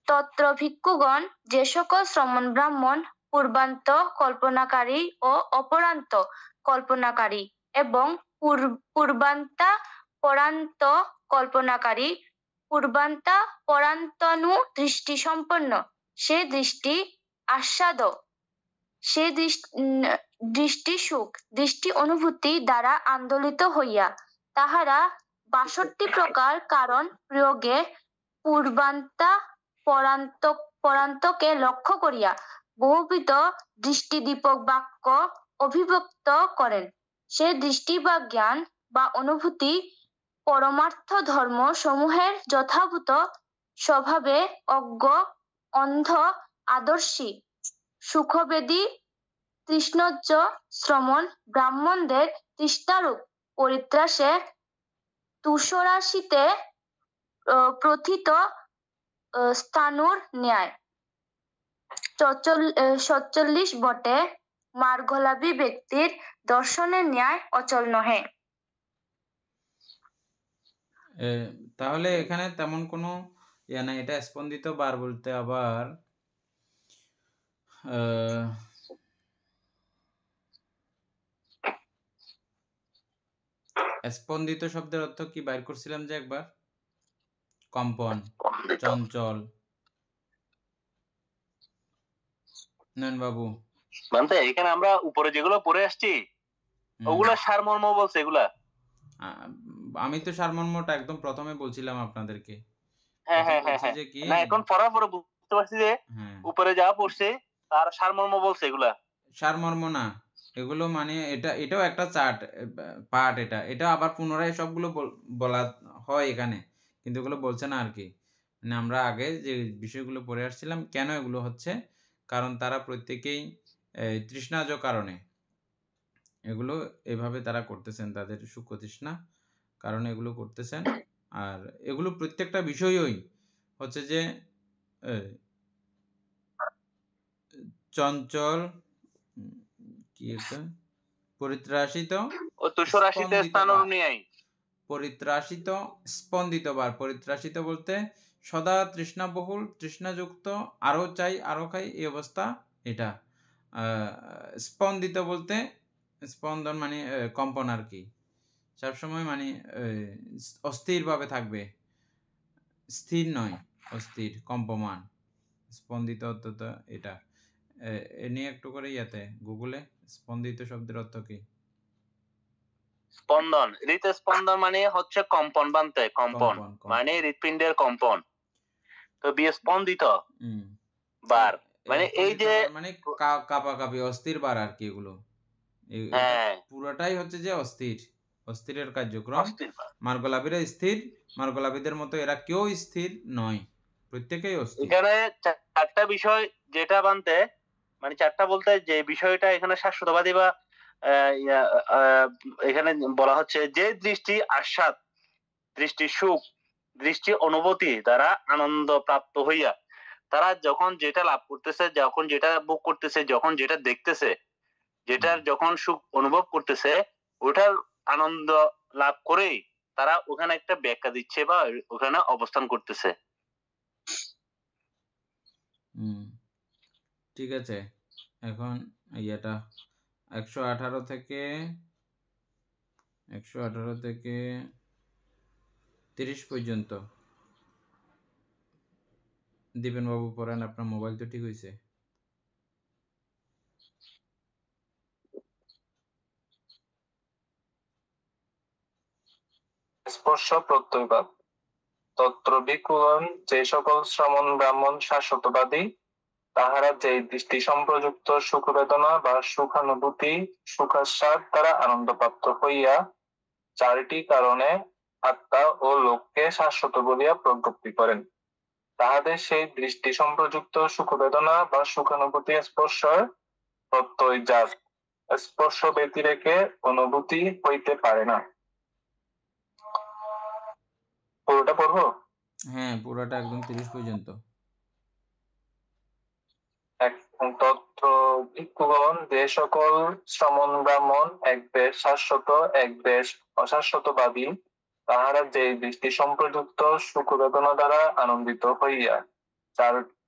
তত্র ভিক্ষুগণ যে সকল শ্রমণ ব্রাহ্মণ পূর্বান্ত কল্পনাকারী ও অপরান্ত কল্পনাকারী এবং পূর্বান্তা পরান্ত কল্পনাকারী পূর্বান্তা পরান্তনু দৃষ্টি সম্পন্ন সে দৃষ্টি আস্বাদ সে দৃষ্টি সুখ দৃষ্টি অনুভূতি দ্বারা আন্দোলিত হইয়া তাহারা 62 প্রকার কারণ প্রয়োগে পূর্বান্তা পরান্তকে লক্ষ্য করিয়া বহুবিধ দৃষ্টিদীপক বাক্য অভিব্যক্ত করেন সে দৃষ্টি বা জ্ঞান বা অনুভূতি পরমার্থ ধর্ম সমূহের যথাভূত স্বভাবে অজ্ঞ অন্ধ আদর্শী সুখবেদী তৃষ্ণজ্জ শ্রমণ ব্রাহ্মণদের তৃষ্ণারূপ পরিত্রাসে তুষরাশিতে প্রথিত স্থানুর ন্যায় ৪৭ বটে মার্গলাভী ব্যক্তির দর্শনের ন্যায় অচল নহে। তাহলে এখানে তেমন কোনো না, এটা স্পন্দিত বার বলতে আবার স্পন্দিত শব্দের অর্থ কি বাইর করছিলাম যে একবার, কম্পন, চঞ্চল। নয়ন বাবু, মানে এখানে আমরা উপরে যেগুলো পড়ে আসছি ওগুলা সারমর্ম বলছে এগুলা। আমি তো সারমর্মটা একদম প্রথমে বলছিলাম আপনাদেরকে। হ্যাঁ হ্যাঁ হ্যাঁ, না এখন পড়ার পরে বুঝতে পারছি যে উপরে যা পড়ছে তার সারমর্ম বলছে এগুলা। সারমর্ম না, এগুলো মানে এটাও একটা চার্ট পার্ট, এটা আবার পুনরায় সবগুলো বলা হয় এখানে, কিন্তু এগুলো বলছে না আর কি। মানে আমরা আগে যে বিষয়গুলো পড়ে আসছিলাম কেন এগুলো হচ্ছে, কারণ তারা প্রত্যেকেই তৃষ্ণাজ কারণে এগুলো এভাবে তারা করতেছেন, তাদের সূক্ষ্ম তৃষ্ণা কারণে এগুলো করতেছেন। আর এগুলো প্রত্যেকটা বিষয়ই হচ্ছে যে চঞ্চল, কি একটা পরিত্রাসিত ও তুষরাশিতে স্থানরূপণীয়, পরিত্রাসিত স্পন্দিত বার। পরিত্রাসিত বলতে সদা তৃষ্ণাবহুল, তৃষ্ণাযুক্ত, আরো চাই আরো খাই এই অবস্থা এটা। স্পন্দিত বলতে স্পন্দন মানে কম্পন আর কি, সবসময় মানে অস্থির ভাবে থাকবে, স্থির নয়, অস্থির, কম্পমান। স্পন্দিত অর্থ এটা। এ নিয়ে একটু করে গুগলে স্পন্দিত শব্দের অর্থ কি? স্পন্দন, হৃৎস্পন্দন মানে হচ্ছে কম্পন, বানতে কম্পন মানে হৃৎপিণ্ডের কম্পন। তো বিস্পন্দিত বার মানে এই যে মানে কাঁপাকাঁপি, অস্থির বার আর কি। এগুলো পুরোটাই হচ্ছে যে অস্থিরের কার্যক্রম। মার্গলাভীরা স্থির, মার্গলাভীদের মতো এরা কেউ স্থির নয়, প্রত্যেকেই অস্থির। এখানে চারটা বিষয় যেটা বানতে মানে চারটা বলতে যে বিষয়টা এখানে শাশ্বতবাদী বা এখানে বলা হচ্ছে যে দৃষ্টি আস্বাদ, দৃষ্টি সুখ, দৃষ্টি অনুভূতি দ্বারা আনন্দ প্রাপ্ত হইয়া তারা যখন যেটা লাভ করতেছে, যখন যেটা ভোগ করতেছে, যখন যেটা দেখতেছে, যেটার যখন সুখ অনুভব করতেছে, ওটার আনন্দ লাভ করেই তারা ওখানে একটা ব্যাখ্যা দিচ্ছে বা ওখানে অবস্থান করতেছে। ঠিক আছে, এখন ইয়েটা 118 থেকে 30 পর্যন্ত দীপেন বাবু পড়েন। আপনার মোবাইল তো ঠিক হয়েছে? স্পর্শ প্রত্যয়বাদ। তত্র ভিক্ষুগণ যে সকল শ্রমণ ব্রাহ্মণ শাশ্বতবাদী, তাহারা যে দৃষ্টি সম্প্রযুক্ত সুখ বেদনা বা সুখানুভূতি সুখাস্বাদ দ্বারা আনন্দপ্রাপ্ত হইয়া চারিটি কারণে আত্মা ও লোককে শাশ্বত বলিয়া প্রজ্ঞপ্তি করেন, তাহাদের সেই দৃষ্টি সম্প্রযুক্ত সুখ বেদনা বা সুখানুভূতি স্পর্শের প্রত্যয়জাত, স্পর্শ ব্যতিরেকে অনুভূতি হইতে পারে না। পুরোটা পড়বো? হ্যাঁ, পুরোটা একদম 30 পর্যন্ত। তত্র ভিক্ষুগণ যে সকল শ্রমণ ব্রাহ্মণ এক দেশ শাশ্বত এক দেশ অশাশ্বতবাদী, তাহারা যে দৃষ্টি সম্প্রযুক্ত সুখ বেদনা দ্বারা আনন্দিত হইয়া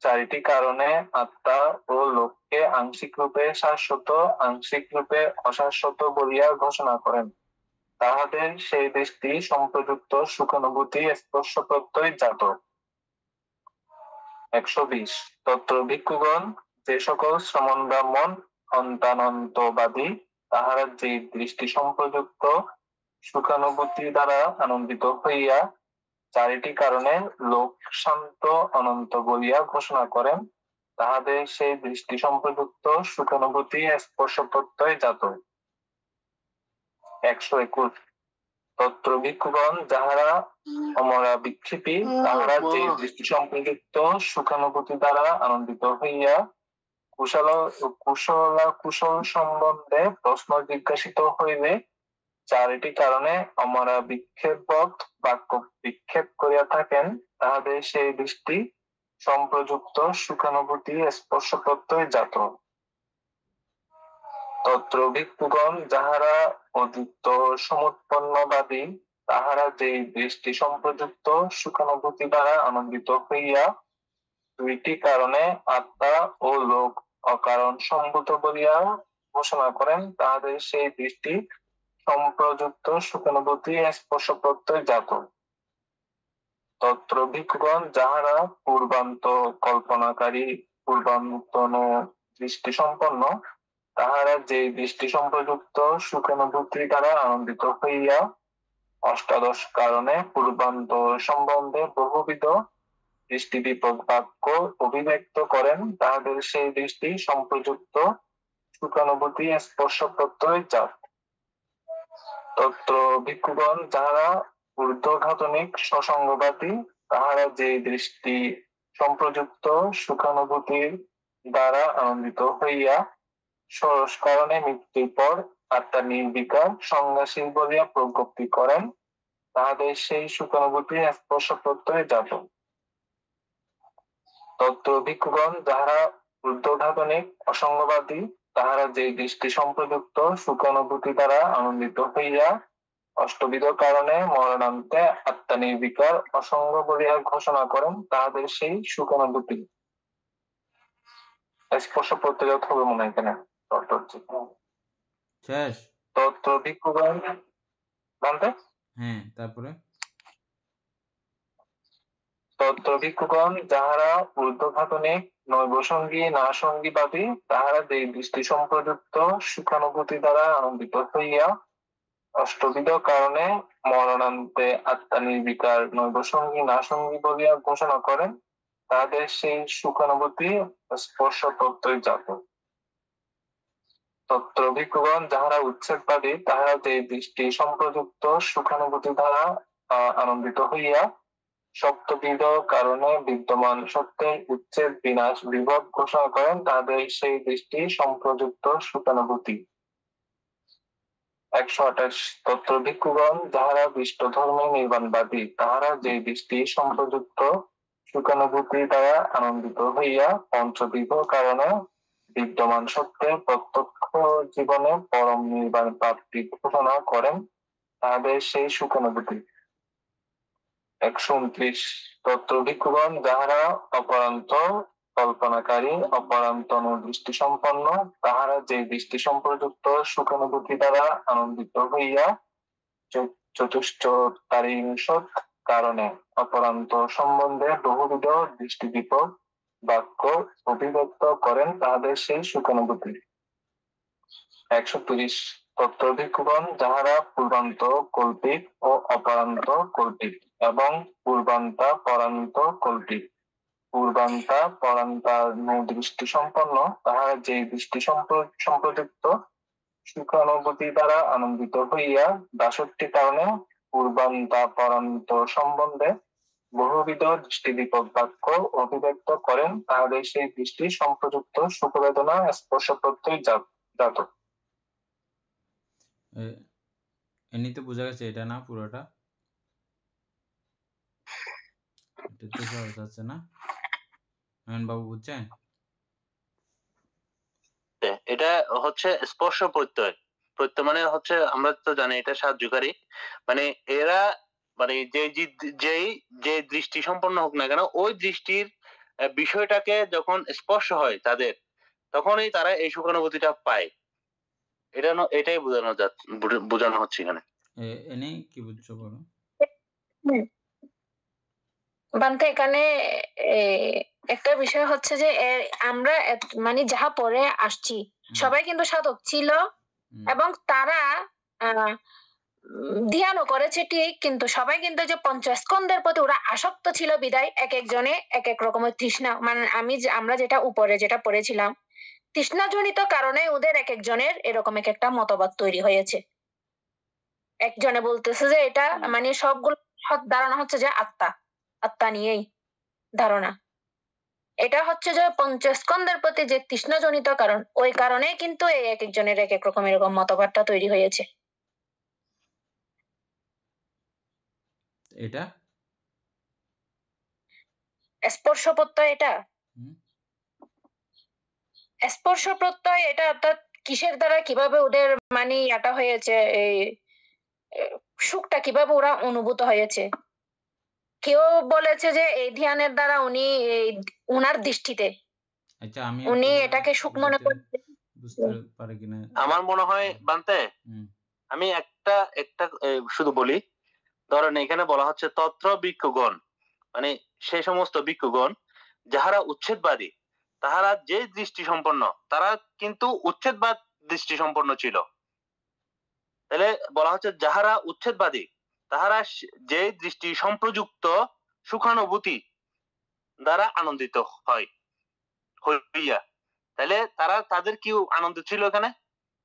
চারিটি কারণে আত্মা ও লোককে আংশিক রূপে শাশ্বত আংশিক রূপে অশাশ্বত বলিয়া ঘোষণা করেন, তাহাদের সেই দৃষ্টি সম্প্রযুক্ত সুখানুভূতি স্পর্শ প্রত্যয় জাত। 120 তত্র ভিক্ষুগণ যে সকল শ্রমণ ব্রাহ্মণ অন্তানন্তবাদী, তাহারা যে দৃষ্টি সম্প্রযুক্ত সুখানুভূতি দ্বারা আনন্দিত হইয়া চারিটি কারণে লোক শান্ত অনন্ত বলিয়া ঘোষণা করেন, তাহাদের সেই দৃষ্টি সম্প্রযুক্ত সুখানুভূতি স্পর্শ প্রত্যয় জাত। 121 তত্র ভিক্ষুগণ যাহারা অমরা বিক্ষেপী, তাহারা যে দৃষ্টি সম্প্রযুক্ত সুখানুভূতি দ্বারা আনন্দিত হইয়া কুশল সম্বন্ধে প্রশ্ন জিজ্ঞাসিত হইলে চারিটি কারণে আমরা বিক্ষেপক বাক্য বিক্ষেপ করিয়া থাকেন, তাহাদের সেই দৃষ্টি সম্প্রযুক্ত সুখানুভূতি স্পর্শ প্রত্যয় জাত। তত্র ভিক্ষুগণ যাহারা অদ্বৈত সমুৎপন্নবাদী, তাহারা যেই দৃষ্টি সম্প্রযুক্ত সুখানুভূতি দ্বারা আনন্দিত হইয়া দুইটি কারণে আত্মা ও লোক অকারণ সম্ভূত বলিয়া ঘোষণা করেন, তাহাদের সেই দৃষ্টি সম্প্রযুক্ত সুখানুভূতি স্পর্শ প্রত্যয় জাত। তত্র ভিক্ষুগণ যাহারা পূর্বান্ত কল্পনাকারী পূর্বান্তন দৃষ্টি সম্পন্ন, তাহারা যে দৃষ্টি সম্প্রযুক্ত সুখানুভূতি দ্বারা আনন্দিত হইয়া অষ্টাদশ কারণে পূর্বান্ত সম্বন্ধে বহুবিধ দৃষ্টি দীপক বাক্য অভিব্যক্ত করেন, তাহাদের সেই দৃষ্টি সম্প্রযুক্ত সুখানুভূতি স্পর্শ প্রত্যয় জাত। তত্র ভিক্ষুগণ যাহারা ঊর্ধ্বঘাতনিক সসঙ্গবাদী, তাহারা যে দৃষ্টি সম্প্রযুক্ত সুখানুভূতির দ্বারা আনন্দিত হইয়া ষোড়শ কারণে মৃত্যুর পর আত্মা নির্বিকার সংজ্ঞাশীল বলিয়া প্রজ্ঞপ্তি করেন, তাহাদের সেই সুখানুভূতি স্পর্শ প্রত্যয় জাত। তত্র ভিক্ষুগণ যাহারা ঊর্ধ্বঘাতনিক অসঙ্গবাদী, তাহারা যে দৃষ্টি সম্প্রযুক্ত সুখানুভূতি দ্বারা আনন্দিত হইয়া অষ্টবিধ কারণে মরণান্তে আত্মা নির্বিকার অসঙ্গ বলিয়া ঘোষণা করেন, তাহাদের সেই সুখানুভূতি স্পর্শ প্রত্যয় হবে মনে হয় এখানে। শেষ তত্র ভিক্ষুগণ জানতে তারপরে তত্র ভিক্ষুগণ যাহারা ঊর্ধ্বঘাতনিক নৈবসঙ্গী না সঙ্গীবাদী, তাহারা যে দৃষ্টি সম্প্রযুক্ত সুখানুভূতি দ্বারা আনন্দিত হইয়া অষ্টবিধ কারণে মরণান্তে আত্মা নির্বিকার নৈবসঙ্গী না সঙ্গী বলিয়া ঘোষণা করেন, তাদের সেই সুখানুভূতি স্পর্শ প্রত্যয় জাত। তত্র ভিক্ষুগণ যাহারা উচ্ছেদবাদী, তাহারা যে দৃষ্টি সম্প্রযুক্ত সুখানুভূতি দ্বারা আনন্দিত হইয়া সপ্তবিধ কারণে বিদ্যমান সত্যের উচ্ছেদ বিনাশ বিভব ঘোষণা করেন, তাদের সেই দৃষ্টি সম্প্রযুক্ত সুখানুভূতি। 128 তত্র ভিক্ষুগণ যাহারা বিষ্ট ধর্মে নির্বাণবাদী, তাহারা যে দৃষ্টি সম্প্রযুক্ত সুখানুভূতি দ্বারা আনন্দিত হইয়া পঞ্চবিধ কারণে বিদ্যমান সত্যের প্রত্যক্ষ জীবনে পরম নির্বাণ প্রাপ্তি ঘোষণা করেন, তাহাদের সেই সুখানুভূতি। 129 তত্র ভিক্ষুগণ যাহারা অপরান্ত কল্পনাকারী অপরান্তন দৃষ্টি সম্পন্ন, তাহারা যে দৃষ্টি সম্প্রযুক্ত সুখানুভূতি দ্বারা আনন্দিত হইয়া চতুশ্চত্বারিংশৎ কারণে অপরান্ত সম্বন্ধে বহুবিধ দৃষ্টিদীপক বাক্য অভিব্যক্ত করেন, তাহাদের সেই সুখানুভূতি। 130 তত্র ভিক্ষুগণ যাহারা পূর্বান্ত কল্পিক ও অপরান্ত কল্পিক এবং পূর্বান্তা পরান্ত কল্পিক পূর্বান্তা পরান্তার দৃষ্টি সম্পন্ন, তাহারা যে দৃষ্টি সম্প্রযুক্ত সুখানুভূতি দ্বারা আনন্দিত হইয়া 62 কারণে পূর্বান্তা পরান্ত সম্বন্ধে বহুবিধ দৃষ্টিদীপক বাক্য অভিব্যক্ত করেন, তাহাদের সেই দৃষ্টি সম্প্রযুক্ত সুখবেদনা স্পর্শ প্রত্যয় জাত। এমনিতে বোঝা গেছে এটা না পুরোটা? এটা তো সহজ আছে না? বাবু বুঝছেন? এটা হচ্ছে স্পর্শ প্রত্যয়। প্রত্যয় মানে হচ্ছে আমরা তো জানি এটা সাহায্যকারী, মানে এরা মানে যে দৃষ্টি সম্পন্ন হোক না কেন, ওই দৃষ্টির বিষয়টাকে যখন স্পর্শ হয় তাদের, তখনই তারা এই সুখানুভূতিটা পায়। এটাই বোঝানো হচ্ছে এখানে। এনে কি বুঝছো বলো? বান্তে এখানে একটা বিষয় হচ্ছে যে আমরা মানে যাহা পরে আসছি সবাই কিন্তু সাধক ছিল এবং তারা ধ্যানও করেছে ঠিক, কিন্তু সবাই কিন্তু যে পঞ্চস্কন্ধের প্রতি ওরা আসক্ত ছিল বিদায় এক একজনে এক এক রকমের তৃষ্ণা, মানে আমরা যেটা উপরে যেটা পড়েছিলাম তৃষ্ণাজনিত কারণে ওদের এক একজনের এরকম এক একটা মতবাদ তৈরি হয়েছে। একজনে বলতেছে যে এটা মানে সবগুলো ধারণা হচ্ছে যে আত্মা নিয়েই ধারণা, এটা হচ্ছে যে পঞ্চস্কন্ধের প্রতি যে তৃষ্ণাজনিত কারণ, ওই কারণে কিন্তু এই এক একজনের এক এক রকম এরকম মতবাদটা তৈরি হয়েছে। এটা স্পর্শ প্রত্যয়, এটা স্পর্শ প্রত্যয়, এটা অর্থাৎ কিসের দ্বারা কিভাবে ওদের মানে এটা হয়েছে, এই সুখটা কিভাবে ওরা অনুভূত হয়েছে। কেউ বলেছে যে এই ধ্যানের দ্বারা উনি উনার দৃষ্টিতে আচ্ছা আমি উনি এটাকে সুখ মনে করছেন। বুঝতে পারে কিনা আমার মনে হয় বানতে আমি একটা একটা শুধু বলি, ধরেন এখানে বলা হচ্ছে তত্র ভিক্ষুগণ, মানে সেই সমস্ত ভিক্ষুগণ যাহারা উচ্ছেদবাদী তাহারা যে দৃষ্টি সম্পন্ন, তারা কিন্তু উচ্ছেদবাদ দৃষ্টি সম্পন্ন ছিল। তাহলে বলা হচ্ছে যাহারা উচ্ছেদবাদী তাহারা যে দৃষ্টি সম্প্রযুক্ত সুখানুভূতি দ্বারা আনন্দিত হয় হইয়া। তাহলে তাদের কি আনন্দ ছিল এখানে?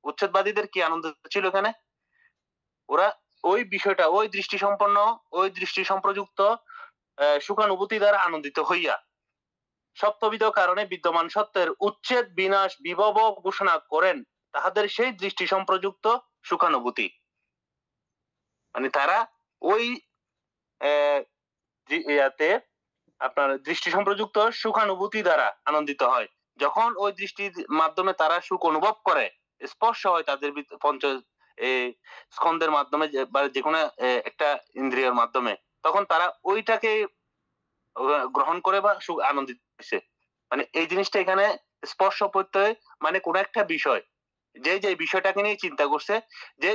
উচ্ছেদবাদীদের কি আনন্দ ছিল এখানে? ওরা ওই বিষয়টা, ওই দৃষ্টি সম্পন্ন, ওই দৃষ্টি সম্প্রযুক্ত সুখানুভূতি দ্বারা আনন্দিত হইয়া সপ্তবিধ কারণে বিদ্যমান সত্যের উচ্ছেদ বিনাশ বিভব ঘোষণা করেন তাহাদের সেই দৃষ্টি সম্প্রযুক্ত সুখানুভূতি। মানে তারা ওই ইয়াতে আপনার দৃষ্টি সম্প্রযুক্ত সুখানুভূতি দ্বারা আনন্দিত হয়। যখন ওই দৃষ্টির মাধ্যমে তারা সুখ অনুভব করে, স্পর্শ হয় তাদের পঞ্চ স্কন্ধের মাধ্যমে বা যে কোনো একটা ইন্দ্রিয়ের মাধ্যমে, তখন তারা ওইটাকে গ্রহণ করে বা সুখ আনন্দিত হয়েছে। মানে এই জিনিসটা এখানে স্পর্শ প্রত্যয়, মানে কোন একটা বিষয় যে বিষয়টাকে নিয়ে চিন্তা করছে,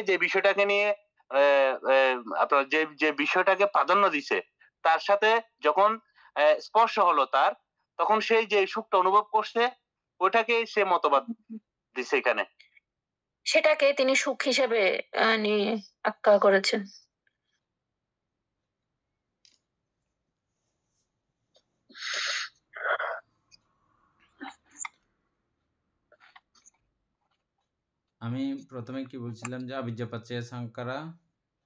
যে বিষয়টাকে নিয়ে আপনার যে বিষয়টাকে প্রাধান্য দিছে, তার সাথে যখন স্পর্শ হলো তার, তখন সেই যে সুখটা অনুভব করছে ওটাকে সে মতবাদ দিছে এখানে, সেটাকে তিনি সুখ হিসেবে আখ্যা করেছেন। আমি প্রথমে কি বলছিলাম যে আবিজ্জা পাচ্ছেয় সংকারা,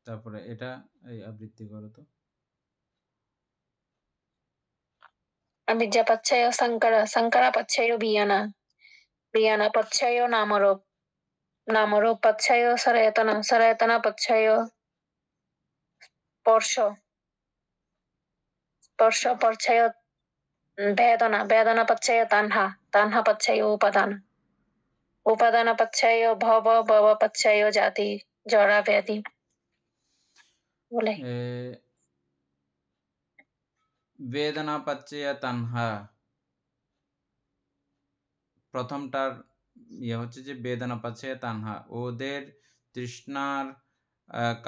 তারপরে এটা এই আবৃত্তি করো তো। अविद्या पच्छय संकरा पच्छयो बियाना पच्छयो नामरूप पच्छयो सरयतना पच्छयो स्पर्श पच्छयो वेदना पच्छयो तान्हा पच्छयो उपादान पच्छयो भव पच्छयो जाति जरा व्याधि बोले। বেদনা পাচ্ছেয়া তানহা, প্রথমটার ইয়ে হচ্ছে যে বেদনা পাচ্ছেয়া তানহা, ওদের তৃষ্ণার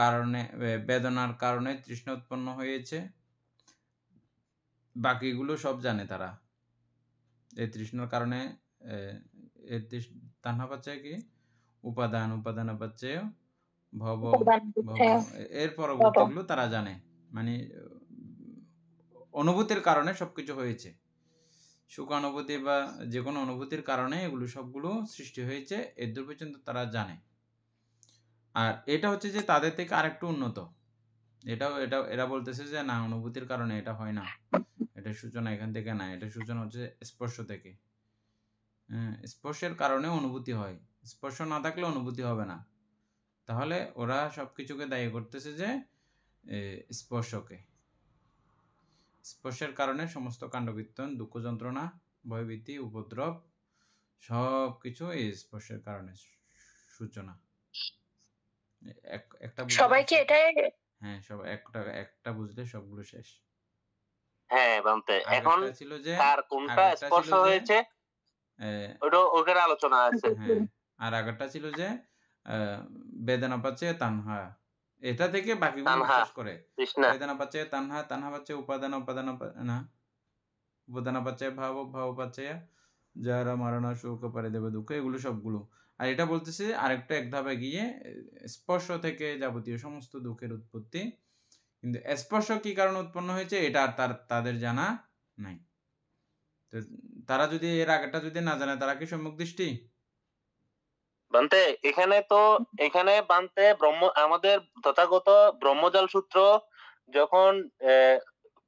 কারণে, বেদনার কারণে তৃষ্ণা উৎপন্ন হয়েছে। বাকিগুলো সব জানে তারা, এই তৃষ্ণার কারণে তানহা পাচ্ছেয়া কি উপাদান পাচ্ছেয় ভব, এর পরবর্তীগুলো তারা জানে, মানে অনুভূতির কারণে সবকিছু হয়েছে। সুখ অনুভূতি বা যে কোনো অনুভূতির কারণে এগুলো সবগুলো সৃষ্টি হয়েছে, এদূর পর্যন্ত তারা জানে। আর এটা হচ্ছে যে তাদের থেকে আরেকটু উন্নত। এরা বলতেছে যে না, অনুভূতির কারণে এটা হয় না, এটা সূচনা এখান থেকে না, এটা সূচনা হচ্ছে স্পর্শ থেকে। স্পর্শের কারণে অনুভূতি হয়, স্পর্শ না থাকলে অনুভূতি হবে না। তাহলে ওরা সবকিছুকে দায়ী করতেছে যে স্পর্শকে। স্পর্শের কারণে সমস্ত কাণ্ডকীর্তন, দুঃখ যন্ত্রণা, ভয়ভীতি, উপদ্রব সবকিছু এই স্পর্শের কারণে সূচনা। একটা সবাইকে এটাই, হ্যাঁ, সব একটা বুঝলে সবগুলো শেষ। হ্যাঁ বানতে, এখন ছিল যে কার কোনটা স্পর্শ হয়েছে ওটার আলোচনা আছে। হ্যাঁ, আর আগেরটা ছিল যে বেদনা পাচ্ছে তানহা, এটা থেকে বাকিগুলো শেষ করে। বেদনা পাচ্ছে তানহা পাচ্ছে উপাদান পাচ্ছে ভাব পাচ্ছে যারা মারণা শোক পারে দেবে দুঃখ, এগুলো সবগুলো। আর এটা বলতেছে আরেকটা এক ধাপে গিয়ে স্পর্শ থেকে যাবতীয় সমস্ত দুঃখের উৎপত্তি, কিন্তু স্পর্শ কি কারণে উৎপন্ন হয়েছে এটা আর তাদের জানা নাই। তো তারা যদি এর আগেটা যদি না জানে, তারা কি সম্যক দৃষ্টি বানতে? এখানে বানতে আমাদের তথাগত ব্রহ্মজাল সূত্র যখন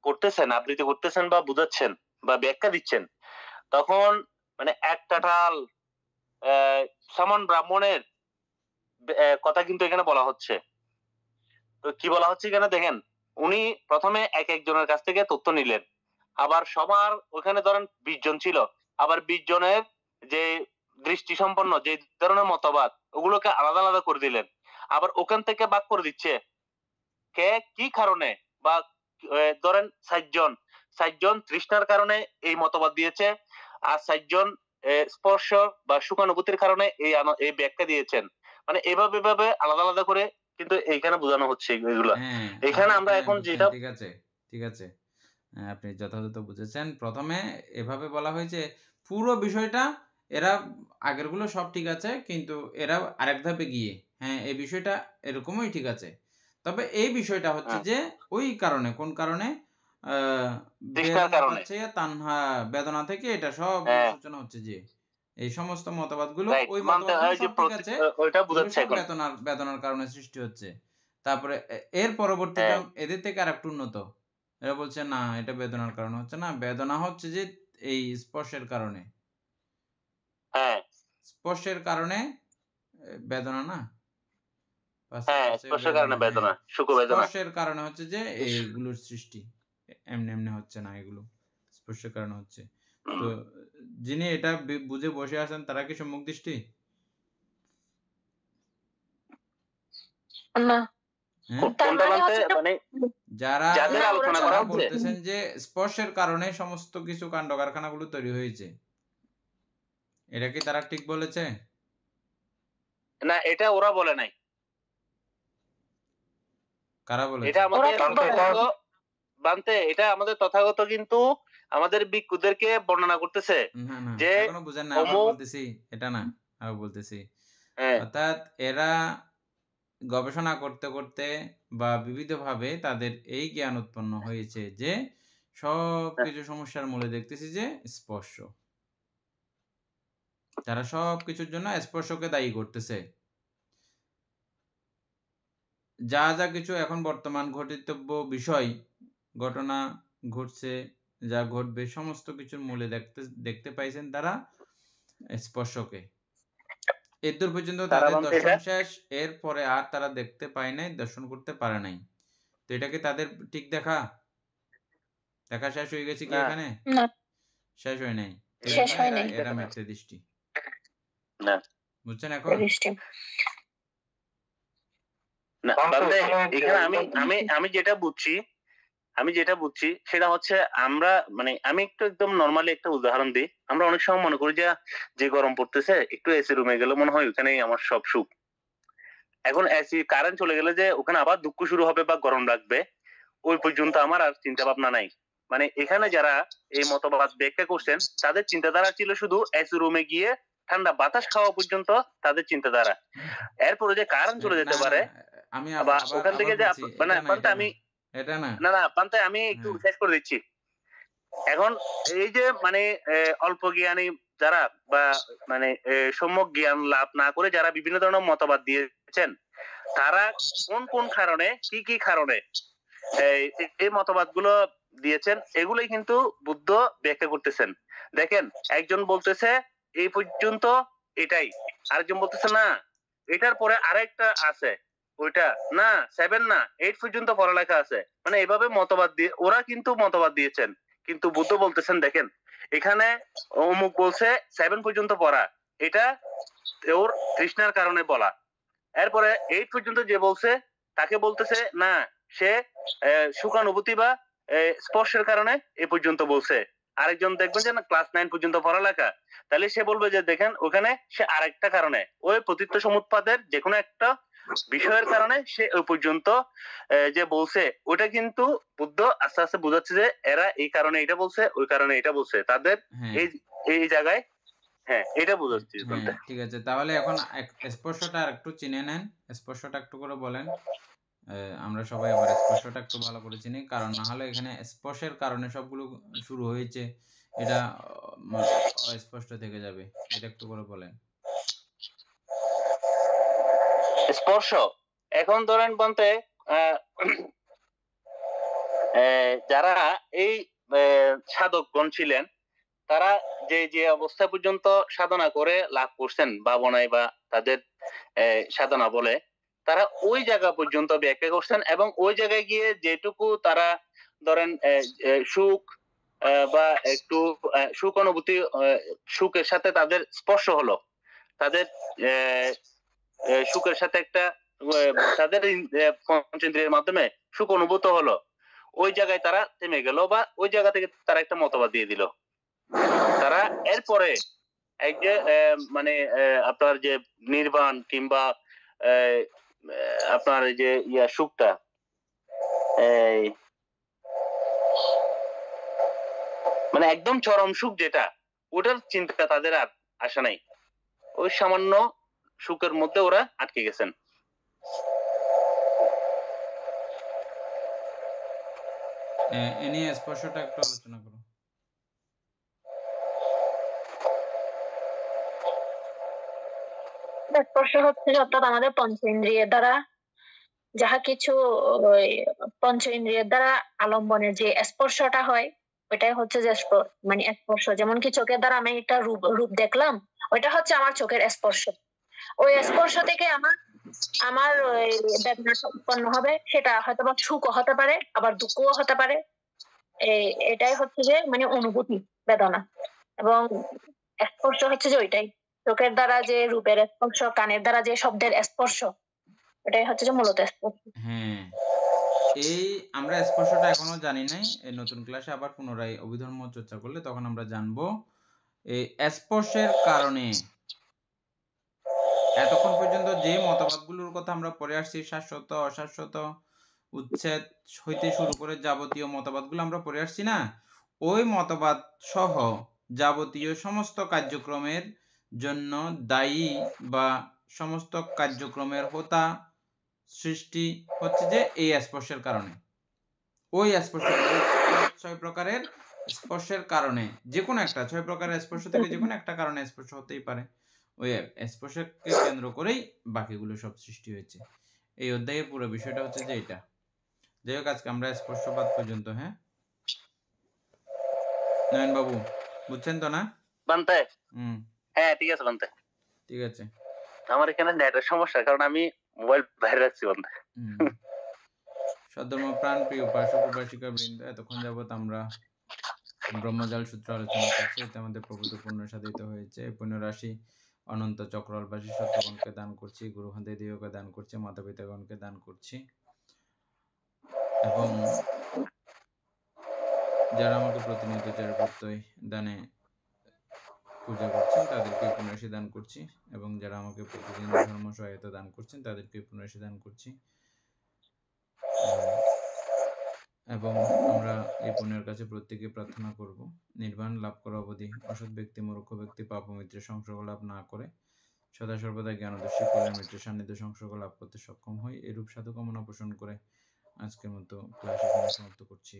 করতেছেন, আবৃত্তি করতেছেন বা বুঝাচ্ছেন বা ব্যাখ্যা দিচ্ছেন, তখন মানে একটা ঢাল সামন ব্রাহ্মণের কথা কিন্তু এখানে বলা হচ্ছে। তো কি বলা হচ্ছে এখানে দেখেন, উনি প্রথমে এক একজনের কাছ থেকে তথ্য নিলেন, আবার সবার ওখানে ধরেন 20 জন ছিল, আবার 20 জনের যে দৃষ্টি সম্পন্ন যে ধরনের মতবাদ ওগুলোকে আলাদা আলাদা করে দিলেন, আবার ওখান থেকে ভাগ করে দিচ্ছে কে কি কারণে, বা ধরেন 60 জন তৃষ্ণার কারণে এই মতবাদ দিয়েছে, আর 60 জন স্পর্শ বা সুখানুভূতির কারণে এই ব্যাখ্যা দিয়েছেন। মানে এভাবে এভাবে আলাদা আলাদা করে কিন্তু এইখানে বোঝানো হচ্ছে এগুলো। এখানে আমরা এখন যেটা ঠিক আছে, ঠিক আছে, আপনি যথাযথ বুঝেছেন। প্রথমে এভাবে বলা হয়েছে পুরো বিষয়টা, এরা আগেরগুলো সব ঠিক আছে, কিন্তু এরা আরেক ধাপে গিয়ে হ্যাঁ এই বিষয়টা এরকমই ঠিক আছে, তবে এই বিষয়টা হচ্ছে যে ওই কারণে, কোন কারণে, তানহা বেদনা থেকে এটা সব সূচনা হচ্ছে যে এই সমস্ত মতবাদগুলো ওই মতবাদগুলো সব ঠিক আছে, বেদনার কারণে সৃষ্টি হচ্ছে। তারপরে এর পরবর্তীতে এদের থেকে আরেকটু উন্নত, এরা বলছে না এটা বেদনার কারণে হচ্ছে না, বেদনা হচ্ছে যে এই স্পর্শের কারণে, স্পর্শের কারণে বেদনা না, স্পর্শের কারণে হচ্ছে যে এইগুলোর সৃষ্টি, এমনি এমনি হচ্ছে না, এগুলো স্পর্শের কারণে হচ্ছে। তো যিনি এটা বুঝে বসে আছেন তারা কি সম্মুখ দৃষ্টি? না, যারা বলতেছেন যে স্পর্শের কারণে সমস্ত কিছু কাণ্ড কারখানাগুলো তৈরি হয়েছে, এটা কি তারা ঠিক বলেছে? না, এটা ওরা বলে নাই। কারা বলেছে? এটা আমাদের তথাগত কিন্তু আমাদের ভিক্ষুদেরকে বর্ণনা করতেছে যে এখনো বুঝেন না, আবার বলতেছি, এটা না আবার বলতেছি, অর্থাৎ এরা গবেষণা করতে করতে বা বিবিধভাবে তাদের এই জ্ঞান উৎপন্ন হয়েছে যে সব কিছু সমস্যার মূলে দেখতেছি যে স্পর্শ, তারা সব কিছুর জন্য স্পর্শকে দায়ী করতেছে। যা যা কিছু এখন বর্তমান ঘটিতব্য বিষয়, ঘটনা ঘটছে, যা ঘটবে, সমস্ত কিছুর মূলে দেখতে পাইছেন তারা স্পর্শকে। এদূর পর্যন্ত তাদের দর্শন শেষ, এরপরে আর তারা দেখতে পায় নাই, দর্শন করতে পারে নাই। তো এটা কি তাদের ঠিক দেখা শেষ হয়ে গেছে কি এখানে? শেষ হয় নাই, এরা মিথ্যা দৃষ্টি। বুঝছেন এখন? আমি যেটা বুঝছি সেটা হচ্ছে, আমরা মানে আমি একটু একদম নরমালি একটা উদাহরণ দিই। আমরা অনেক সময় মনে করি যে গরম পড়তেছে, একটু এসি রুমে গেলে মনে হয় ওখানেই আমার সব সুখ। এখন এসি কারেন্ট চলে গেলে যে ওখানে আবার দুঃখ শুরু হবে বা গরম লাগবে, ওই পর্যন্ত আমার আর চিন্তা ভাবনা নাই। মানে এখানে যারা এই মতবাদ ব্যাখ্যা করছেন তাদের চিন্তাধারা ছিল শুধু এসি রুমে গিয়ে ঠান্ডা বাতাস খাওয়া পর্যন্ত তাদের চিন্তাধারা। এরপরে যে কারেন্ট চলে যেতে পারে, ওখান থেকে যে আমি একটু শেষ করে দিচ্ছি। এখন এই যে মানে অল্প জ্ঞানী যারা বা মানে সম্যক জ্ঞান লাভ না করে যারা বিভিন্ন ধরনের মতবাদ দিয়েছেন, তারা কোন কোন কারণে কি কি কারণে এই মতবাদ গুলো দিয়েছেন, এগুলোই কিন্তু বুদ্ধ ব্যাখ্যা করতেছেন। দেখেন, একজন বলতেছে এই পর্যন্ত এটাই, আরেকজন বলতেছে না এটার পরে আরেকটা আছে, ওইটা না 7 না 8 পর্যন্ত পড়ালেখা আছে। মানে এভাবে মতবাদ দিয়ে ওরা কিন্তু মতবাদ দিয়েছেন, কিন্তু বুদ্ধ বলতেছেন দেখেন এখানে অমুক বলছে 7 পর্যন্ত পড়া, এটা ওর তৃষ্ণার কারণে বলা। এরপরে 8 পর্যন্ত যে বলছে তাকে বলতেছে না সে সুখানুভূতি বা স্পর্শের কারণে এ পর্যন্ত বলছে। আরেকজন দেখবেন যে না ক্লাস 9 পর্যন্ত পড়ালেখা, তাহলে সে বলবে যে দেখেন ওখানে সে আরেকটা কারণে ওই প্রতীত্য সমুৎপাদের যে কোনো একটা বিষয়ের কারণে সে ওই পর্যন্ত যে বলছে, ওটা কিন্তু বুদ্ধ আস্তে আস্তে বোঝাচ্ছে যে এরা এই কারণে এটা বলছে, ওই কারণে এটা বলছে, তাদের এই জায়গায় এটা বোঝাচ্ছি। ঠিক আছে, তাহলে এখন স্পর্শটা একটু চিনে নেন, স্পর্শটা একটু করে বলেন, আমরা সবাই আবার স্পর্শটা একটু ভালো করে চিনি, কারণ না হলে এখানে স্পর্শের কারণে সবগুলো শুরু হয়েছে, এটা অস্পষ্ট থেকে যাবে। এটা একটু করে বলেন। স্পর্শ এখন ধরেন বলতে যারা এই সাধকগণ ছিলেন, তারা যে যে অবস্থা পর্যন্ত সাধনা করে লাভ করছেন ভাবনায় বা তাদের সাধনা বলে, তারা ওই জায়গা পর্যন্ত ব্যাখ্যা করছেন এবং ওই জায়গায় গিয়ে যেটুকু তারা ধরেন সুখ বা একটু সুখ অনুভূতি, সুখের সাথে তাদের স্পর্শ হলো, তাদের সুখের সাথে একটা তাদের পঞ্চেন্দ্রিয়ের মাধ্যমে সুখ অনুভূত হলো, ওই জায়গায় তারা থেমে গেল বা ওই জায়গা থেকে তারা একটা মতবাদ দিয়ে দিল। তারা এরপরে এই যে মানে আপনার যে নির্বাণ কিংবা আপনার এই যে সুখটা, এই মানে একদম চরম সুখ যেটা, ওটার চিন্তা তাদের আর আসা নাই, ওই সামান্য সুখের মধ্যে ওরা আটকে গেছেন। এ নিয়ে স্পর্শটা একটু আলোচনা করো। স্পর্শ হচ্ছে অর্থাৎ আমাদের পঞ্চ ইন্দ্রিয়ের দ্বারা যাহা কিছু পঞ্চ ইন্দ্রিয়ের দ্বারা আলম্বনের যে স্পর্শটা হয়, ওইটাই হচ্ছে যে মানে স্পর্শ। যেমন কি চোখের দ্বারা আমি একটা রূপ দেখলাম, ওইটা হচ্ছে আমার চোখের স্পর্শ। ওই স্পর্শ থেকে আমার বেদনাটা উৎপন্ন হবে, সেটা হয়তো বা সুখও হতে পারে, আবার দুঃখও হতে পারে। এটাই হচ্ছে যে মানে অনুভূতি, বেদনা। এবং স্পর্শ হচ্ছে যে ওইটাই, চোখের দ্বারা যে রূপের স্পর্শ, কানের দ্বারা যে শব্দের স্পর্শ, এটাই হচ্ছে যে মূলত স্পর্শ। হ্যাঁ, এই আমরা স্পর্শটা এখনো জানি নাই। এই নতুন ক্লাসে আবার পুনরায় অভিধর্ম চর্চা করলে তখন আমরা জানবো এই স্পর্শের কারণে এতক্ষণ পর্যন্ত যে মতবাদগুলোর কথা আমরা পড়ে আসছি, শাশ্বত, অশাশ্বত, উচ্ছেদ হইতে শুরু করে যাবতীয় মতবাদগুলো আমরা পড়ে আসছি না, ওই মতবাদ সহ যাবতীয় সমস্ত কার্যক্রমের জন্য দায়ী বা সমস্ত কার্যক্রমের হোতা সৃষ্টি হচ্ছে যে এই স্পর্শের কারণে। ওই স্পর্শ 6 প্রকারের স্পর্শের কারণে যে কোনো একটা 6 প্রকারের স্পর্শ থেকে যে কোনো একটা কারণে স্পর্শ হতেই পারে, ওই স্পর্শকে কেন্দ্র করেই বাকিগুলো সব সৃষ্টি হয়েছে। এই অধ্যায়ের পুরো বিষয়টা হচ্ছে যে এটা। যাই হোক, আজকে আমরা স্পর্শবাদ পর্যন্ত। হ্যাঁ নয়ন বাবু, বুঝছেন তো না? বানতে হ্যাঁ ঠিক আছে বানতে, ঠিক আছে। আমার এখানে নেটের সমস্যা, কারণ আমি মোবাইল বাইরে রাখছি বানতে। সধর্ম প্রাণ প্রিয় উপাসক উপাসিকা বৃন্দ, এতক্ষণ যাবত আমরা ব্রহ্মজাল সূত্র আলোচনা করছি। এতে আমাদের প্রভূত পুণ্য সাধিত হয়েছে। এই পুণ্য রাশি অনন্ত চক্রবাসী সত্যগণকে দান করছি, গুরুহান্তে দেহকে দান করছি, মাতা পিতাগণকে দান করছি, এবং যারা আমাকে প্রতিনিয়ত চারিপ্রত্যয় দানে পূজা করছেন তাদেরকে পুণ্যরাশি দান করছি, এবং যারা আমাকে প্রতিদিন ধর্ম সহায়তা দান করছেন তাদেরকে পুণ্যরাশি দান করছি। এবং আমরা এই পুণ্যের কাছে প্রত্যেকে প্রার্থনা করব নির্বাণ লাভ করা অবধি অসৎ ব্যক্তি, মূর্খ ব্যক্তি, পাপ মিত্রের সংসর্গ লাভ না করে সদা সর্বদা জ্ঞানদর্শী কল্যাণ মিত্রের সান্নিধ্য সংসর্গ লাভ করতে সক্ষম হয়। এরূপ সাধু কামনা পোষণ করে আজকের মতো ক্লাস এখানে সমাপ্ত করছি।